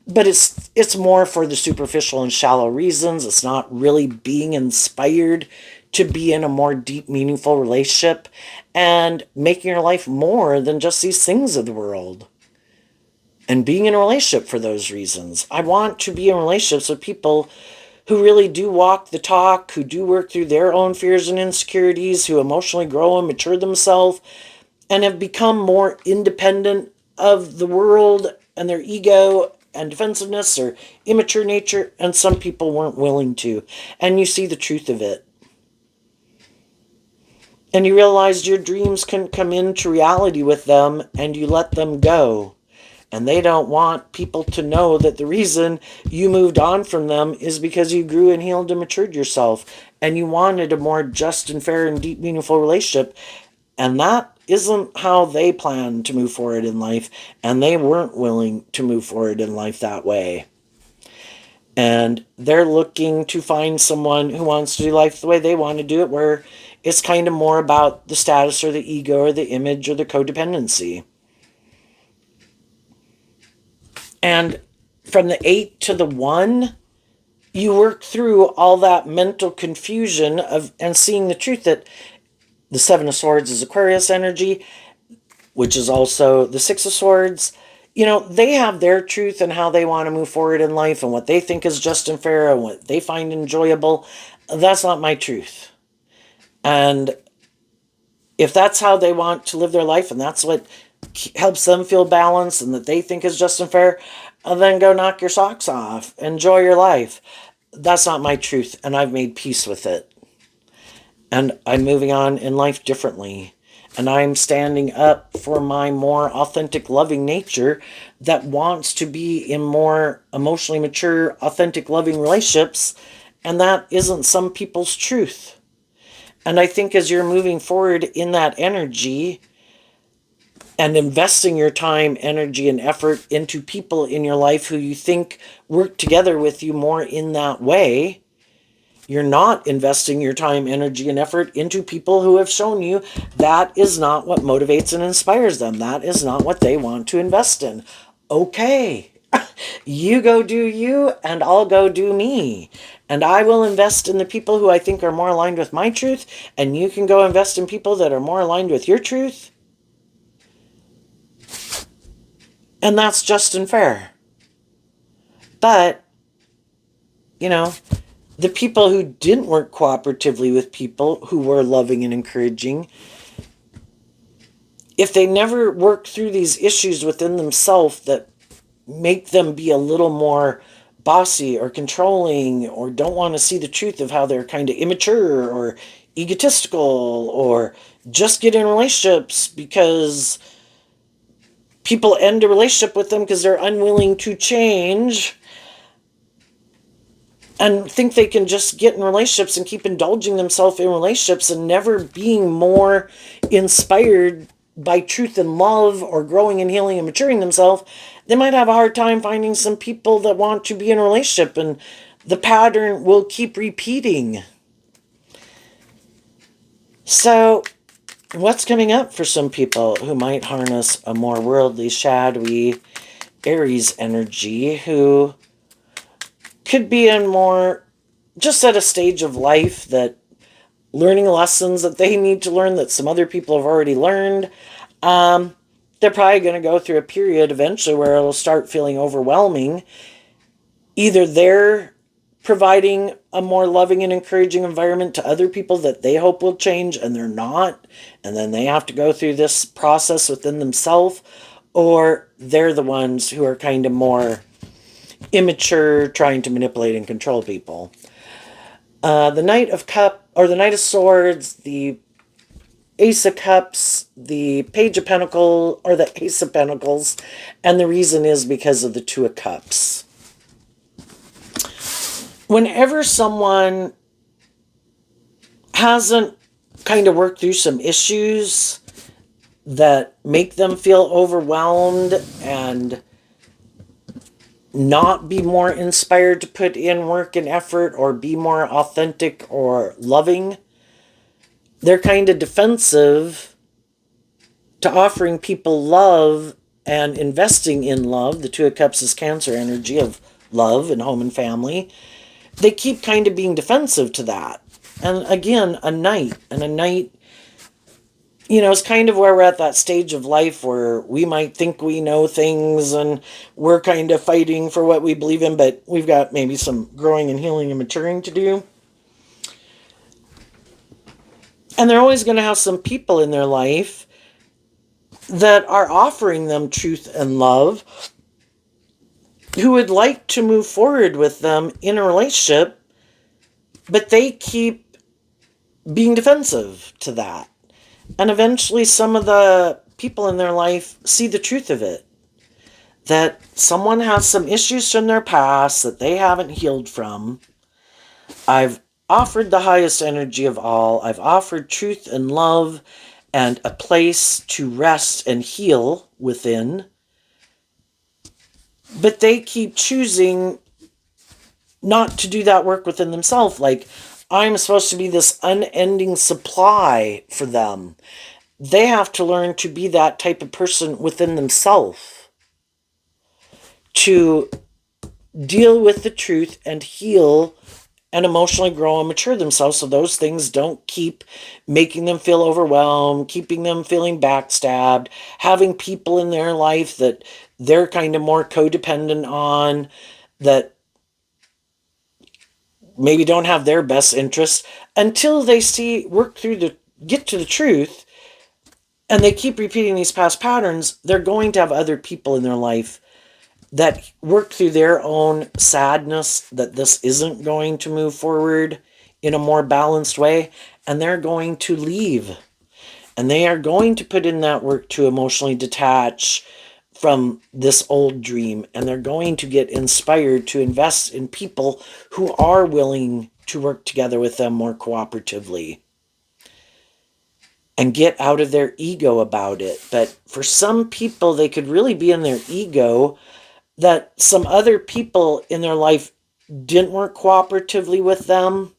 But it's more for the superficial and shallow reasons. It's not really being inspired to be in a more deep, meaningful relationship and making your life more than just these things of the world. And being in a relationship for those reasons. I want to be in relationships with people who really do walk the talk, who do work through their own fears and insecurities, who emotionally grow and mature themselves, and have become more independent of the world and their ego and defensiveness or immature nature, and some people weren't willing to. And you see the truth of it. And you realized your dreams couldn't come into reality with them, and you let them go. And they don't want people to know that the reason you moved on from them is because you grew and healed and matured yourself. And you wanted a more just and fair and deep, meaningful relationship. And that isn't how they planned to move forward in life. And they weren't willing to move forward in life that way. And they're looking to find someone who wants to do life the way they want to do it, where it's kind of more about the status or the ego or the image or the codependency. And from the 8 to the 1, you work through all that mental confusion of and seeing the truth that the 7 of Swords is Aquarius energy, which is also the 6 of Swords. You know, they have their truth and how they want to move forward in life and what they think is just and fair and what they find enjoyable. That's not my truth. And if that's how they want to live their life and that's what helps them feel balanced and that they think is just and fair, then go knock your socks off. Enjoy your life. That's not my truth, and I've made peace with it. And I'm moving on in life differently. And I'm standing up for my more authentic, loving nature that wants to be in more emotionally mature, authentic, loving relationships. And that isn't some people's truth. And I think as you're moving forward in that energy and investing your time, energy, and effort into people in your life who you think work together with you more in that way, you're not investing your time, energy, and effort into people who have shown you that is not what motivates and inspires them. That is not what they want to invest in. Okay, you go do you, and I'll go do me. And I will invest in the people who I think are more aligned with my truth, and you can go invest in people that are more aligned with your truth. And that's just and fair. But, you know, the people who didn't work cooperatively with people who were loving and encouraging, if they never work through these issues within themselves that make them be a little more bossy or controlling or don't want to see the truth of how they're kind of immature or egotistical or just get in relationships because people end a relationship with them because they're unwilling to change and think they can just get in relationships and keep indulging themselves in relationships and never being more inspired by truth and love or growing and healing and maturing themselves, they might have a hard time finding some people that want to be in a relationship, and the pattern will keep repeating. So what's coming up for some people who might harness a more worldly, shadowy Aries energy who could be in more just at a stage of life that learning lessons that they need to learn that some other people have already learned. They're probably going to go through a period eventually where it'll start feeling overwhelming. Either they're providing a more loving and encouraging environment to other people that they hope will change and they're not, and then they have to go through this process within themselves, or they're the ones who are kind of more immature, trying to manipulate and control people. The Knight of Cup or the Knight of Swords, the Ace of Cups, the Page of Pentacles, or the Ace of Pentacles, and the reason is because of the Two of Cups. Whenever someone hasn't kind of worked through some issues that make them feel overwhelmed and not be more inspired to put in work and effort or be more authentic or loving, they're kind of defensive to offering people love and investing in love. The Two of Cups is Cancer energy of love and home and family. They keep kind of being defensive to that. And again, a knight is kind of where we're at that stage of life where we might think we know things and we're kind of fighting for what we believe in, but we've got maybe some growing and healing and maturing to do. And they're always going to have some people in their life that are offering them truth and love who would like to move forward with them in a relationship, but they keep being defensive to that. And eventually some of the people in their life see the truth of it. That someone has some issues from their past that they haven't healed from. I've offered the highest energy of all. I've offered truth and love and a place to rest and heal within. But they keep choosing not to do that work within themselves. Like, I'm supposed to be this unending supply for them. They have to learn to be that type of person within themselves to deal with the truth and heal and emotionally grow and mature themselves so those things don't keep making them feel overwhelmed, keeping them feeling backstabbed, having people in their life that they're kind of more codependent on, that maybe don't have their best interests, until they get to the truth, and they keep repeating these past patterns. They're going to have other people in their life that work through their own sadness that this isn't going to move forward in a more balanced way, and they're going to leave. And they are going to put in that work to emotionally detach from this old dream, and they're going to get inspired to invest in people who are willing to work together with them more cooperatively and get out of their ego about it. But for some people, they could really be in their ego that some other people in their life didn't work cooperatively with them.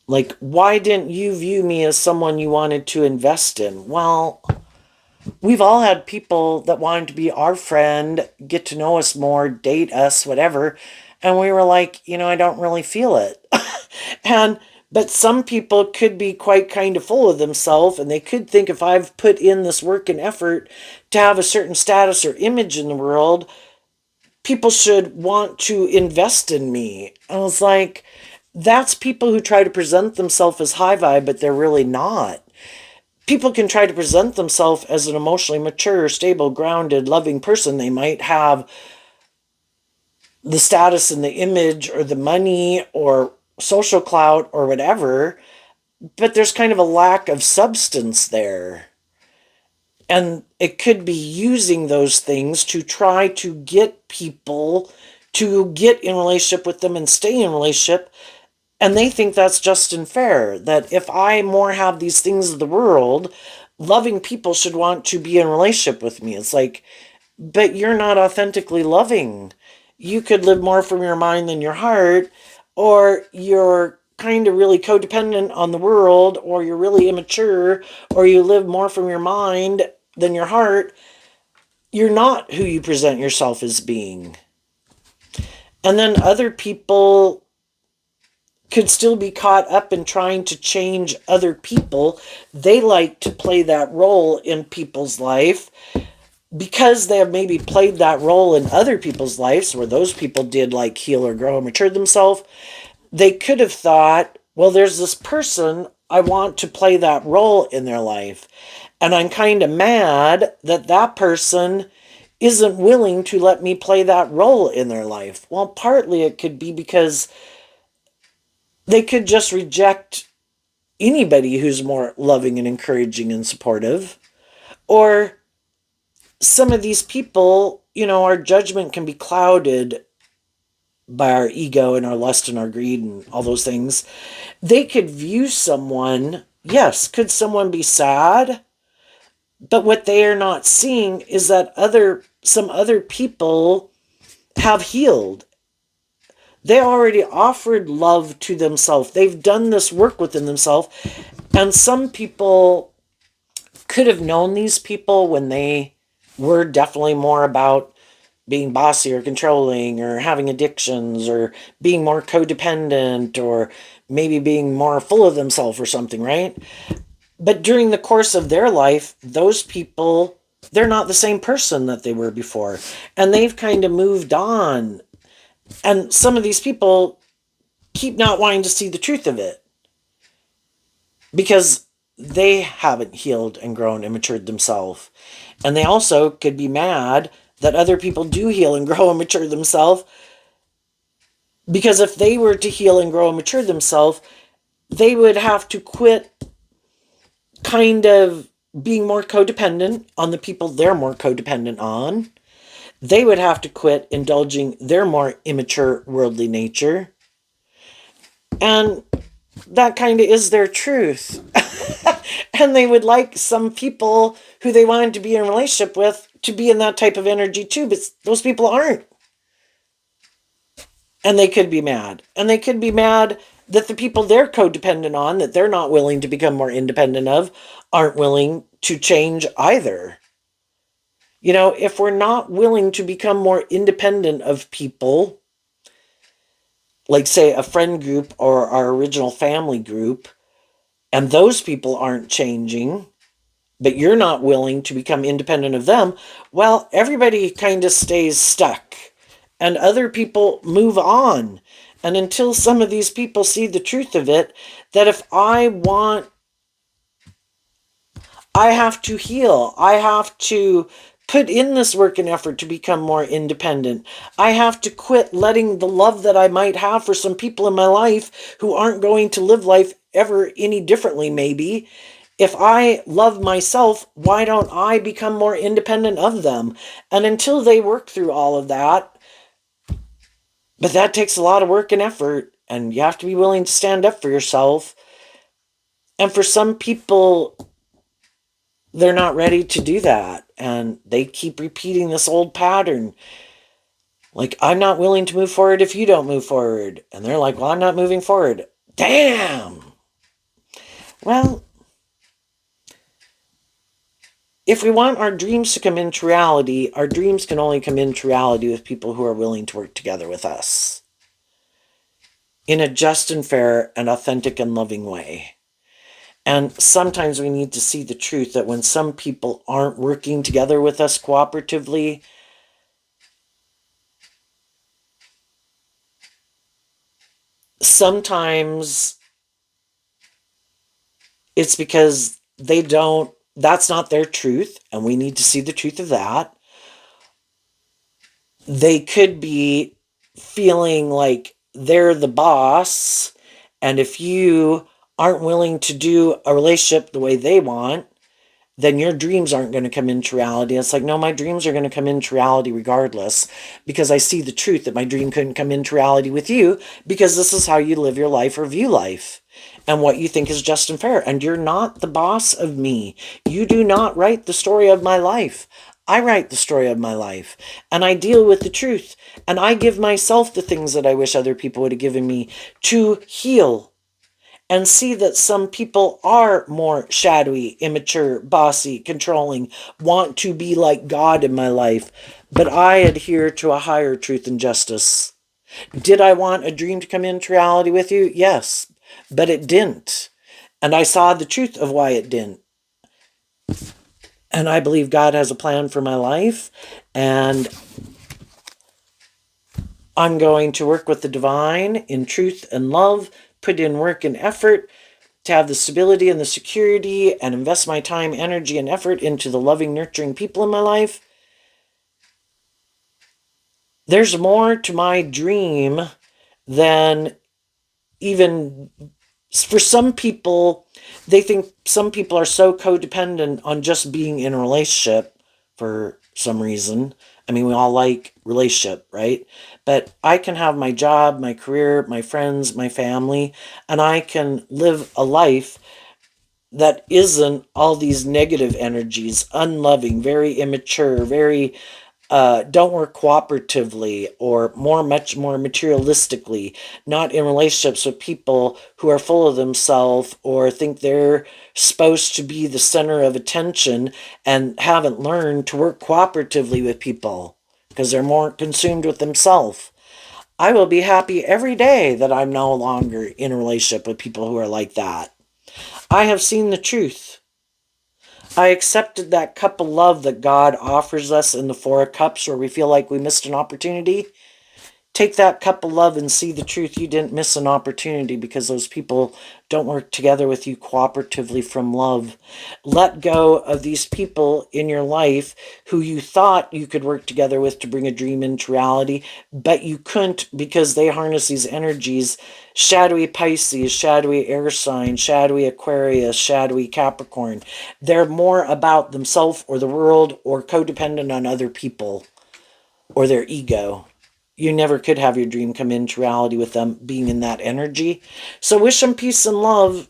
Like, why didn't you view me as someone you wanted to invest in? Well, we've all had people that wanted to be our friend, get to know us more, date us, whatever. And we were like, I don't really feel it. But some people could be quite kind of full of themselves, and they could think, if I've put in this work and effort to have a certain status or image in the world, people should want to invest in me. I was like, that's people who try to present themselves as high vibe, but they're really not. People can try to present themselves as an emotionally mature, stable, grounded, loving person. They might have the status and the image or the money or social clout or whatever, but there's kind of a lack of substance there. And it could be using those things to try to get people to get in relationship with them and stay in relationship. And they think that's just and fair, that if I more have these things of the world, loving people should want to be in relationship with me. It's like, but you're not authentically loving. You could live more from your mind than your heart, or you're kind of really codependent on the world, or you're really immature, or you live more from your mind than your heart. you're not who you present yourself as being. And then other people could still be caught up in trying to change other people. They like to play that role in people's life because they have maybe played that role in other people's lives where those people did like heal or grow and mature themselves. They could have thought, well, there's this person, I want to play that role in their life. And I'm kind of mad that that person isn't willing to let me play that role in their life. Well, partly it could be because they could just reject anybody who's more loving and encouraging and supportive. Or some of these people, our judgment can be clouded by our ego and our lust and our greed and all those things. They could view someone, yes, could someone be sad? But what they are not seeing is that some other people have healed. They already offered love to themselves. They've done this work within themselves. And some people could have known these people when they were definitely more about being bossy or controlling or having addictions or being more codependent or maybe being more full of themselves or something, right? But during the course of their life, those people, they're not the same person that they were before. And they've kind of moved on. And some of these people keep not wanting to see the truth of it because they haven't healed and grown and matured themselves. And they also could be mad that other people do heal and grow and mature themselves, because if they were to heal and grow and mature themselves, they would have to quit kind of being more codependent on the people they're more codependent on. They would have to quit indulging their more immature worldly nature. And that kind of is their truth. And they would like some people who they wanted to be in a relationship with to be in that type of energy too, but those people aren't. And they could be mad. And they could be mad that the people they're codependent on, that they're not willing to become more independent of, aren't willing to change either. If we're not willing to become more independent of people, like say a friend group or our original family group, and those people aren't changing, but you're not willing to become independent of them, well, everybody kind of stays stuck and other people move on. And until some of these people see the truth of it, that if I have to heal, I have to put in this work and effort to become more independent. I have to quit letting the love that I might have for some people in my life who aren't going to live life ever any differently, maybe. If I love myself, why don't I become more independent of them? And until they work through all of that, but that takes a lot of work and effort, and you have to be willing to stand up for yourself. And for some people, they're not ready to do that, and they keep repeating this old pattern. Like, I'm not willing to move forward if you don't move forward. And they're like, well, I'm not moving forward. Damn! Well, if we want our dreams to come into reality, our dreams can only come into reality with people who are willing to work together with us in a just and fair and authentic and loving way. And sometimes we need to see the truth that when some people aren't working together with us cooperatively, sometimes it's because that's not their truth, and we need to see the truth of that. They could be feeling like they're the boss, and if you aren't willing to do a relationship the way they want, then your dreams aren't going to come into reality. It's like, no, my dreams are going to come into reality regardless, because I see the truth that my dream couldn't come into reality with you, because this is how you live your life or view life and what you think is just and fair. And you're not the boss of me. You do not write the story of my life. I write the story of my life, and I deal with the truth, and I give myself the things that I wish other people would have given me to heal. and see that some people are more shadowy, immature, bossy, controlling, want to be like God in my life, but I adhere to a higher truth and justice. Did I want a dream to come into reality with you? Yes, but it didn't. And I saw the truth of why it didn't. And I believe God has a plan for my life, and I'm going to work with the divine in truth and love, put in work and effort to have the stability and the security, and invest my time, energy, and effort into the loving, nurturing people in my life. There's more to my dream than even for some people. They think some people are so codependent on just being in a relationship for some reason. I mean, we all like relationship, right? But I can have my job, my career, my friends, my family, and I can live a life that isn't all these negative energies, unloving, very immature, very don't work cooperatively, or much more materialistically, not in relationships with people who are full of themselves or think they're supposed to be the center of attention and haven't learned to work cooperatively with people because they're more consumed with themselves. I will be happy every day that I'm no longer in a relationship with people who are like that. I have seen the truth. I accepted that cup of love that God offers us in the Four of Cups where we feel like we missed an opportunity. Take that cup of love and see the truth. You didn't miss an opportunity because those people don't work together with you cooperatively from love. Let go of these people in your life who you thought you could work together with to bring a dream into reality, but you couldn't because they harness these energies. Shadowy Pisces, shadowy air sign, shadowy Aquarius, shadowy Capricorn. They're more about themselves or the world or codependent on other people or their ego. You never could have your dream come into reality with them being in that energy. So wish them peace and love.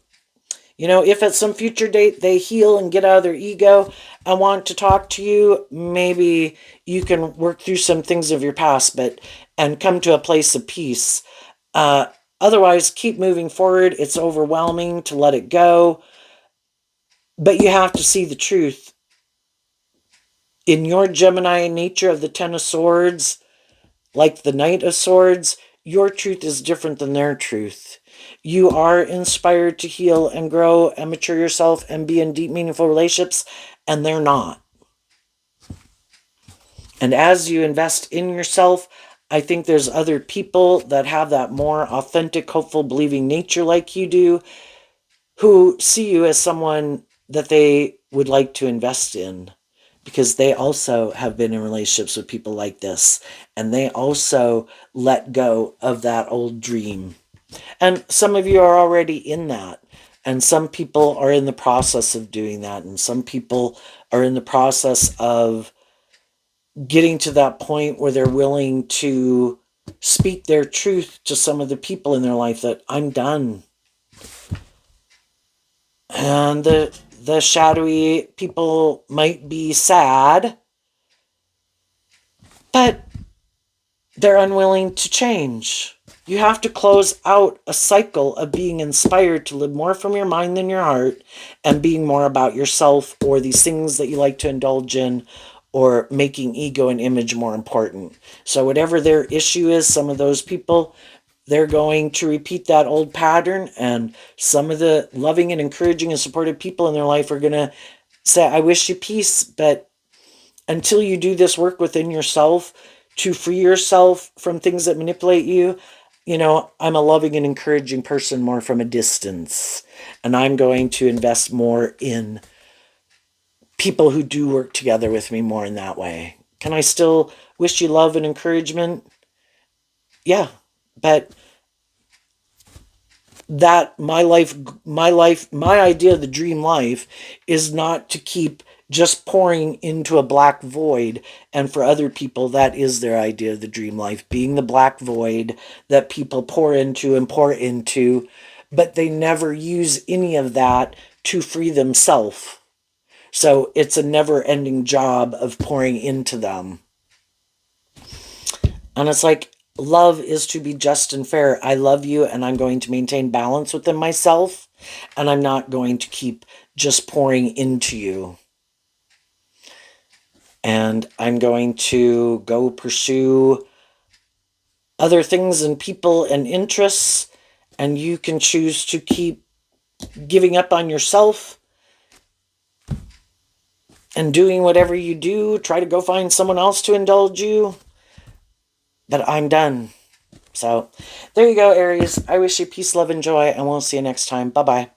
You know, if at some future date they heal and get out of their ego and want to talk to you, maybe you can work through some things of your past, but and come to a place of peace. Uh, Otherwise, keep moving forward. It's overwhelming to let it go, but you have to see the truth. In your Gemini nature of the Ten of Swords, like the Knight of Swords, your truth is different than their truth. You are inspired to heal and grow and mature yourself and be in deep, meaningful relationships, and they're not. And as you invest in yourself, I think there's other people that have that more authentic, hopeful, believing nature like you do, who see you as someone that they would like to invest in because they also have been in relationships with people like this and they also let go of that old dream. And some of you are already in that. And some people are in the process of doing that. And some people are in the process of getting to that point where they're willing to speak their truth to some of the people in their life that I'm done. And the shadowy people might be sad, but they're unwilling to change. You have to close out a cycle of being inspired to live more from your mind than your heart and being more about yourself or these things that you like to indulge in or making ego and image more important. So whatever their issue is, some of those people, they're going to repeat that old pattern, and some of the loving and encouraging and supportive people in their life are going to say, I wish you peace, but until you do this work within yourself to free yourself from things that manipulate you, you know, I'm a loving and encouraging person more from a distance. And I'm going to invest more in people who do work together with me more in that way. Can I still wish you love and encouragement? Yeah. But that my idea of the dream life is not to keep just pouring into a black void. And for other people, that is their idea of the dream life, being the black void that people pour into, but they never use any of that to free themselves. So it's a never ending job of pouring into them. And it's like, love is to be just and fair. I love you, and I'm going to maintain balance within myself, and I'm not going to keep just pouring into you. And I'm going to go pursue other things and people and interests, and you can choose to keep giving up on yourself and doing whatever you do. Try to go find someone else to indulge you. But I'm done. So there you go, Aries. I wish you peace, love, and joy, and we'll see you next time. Bye-bye.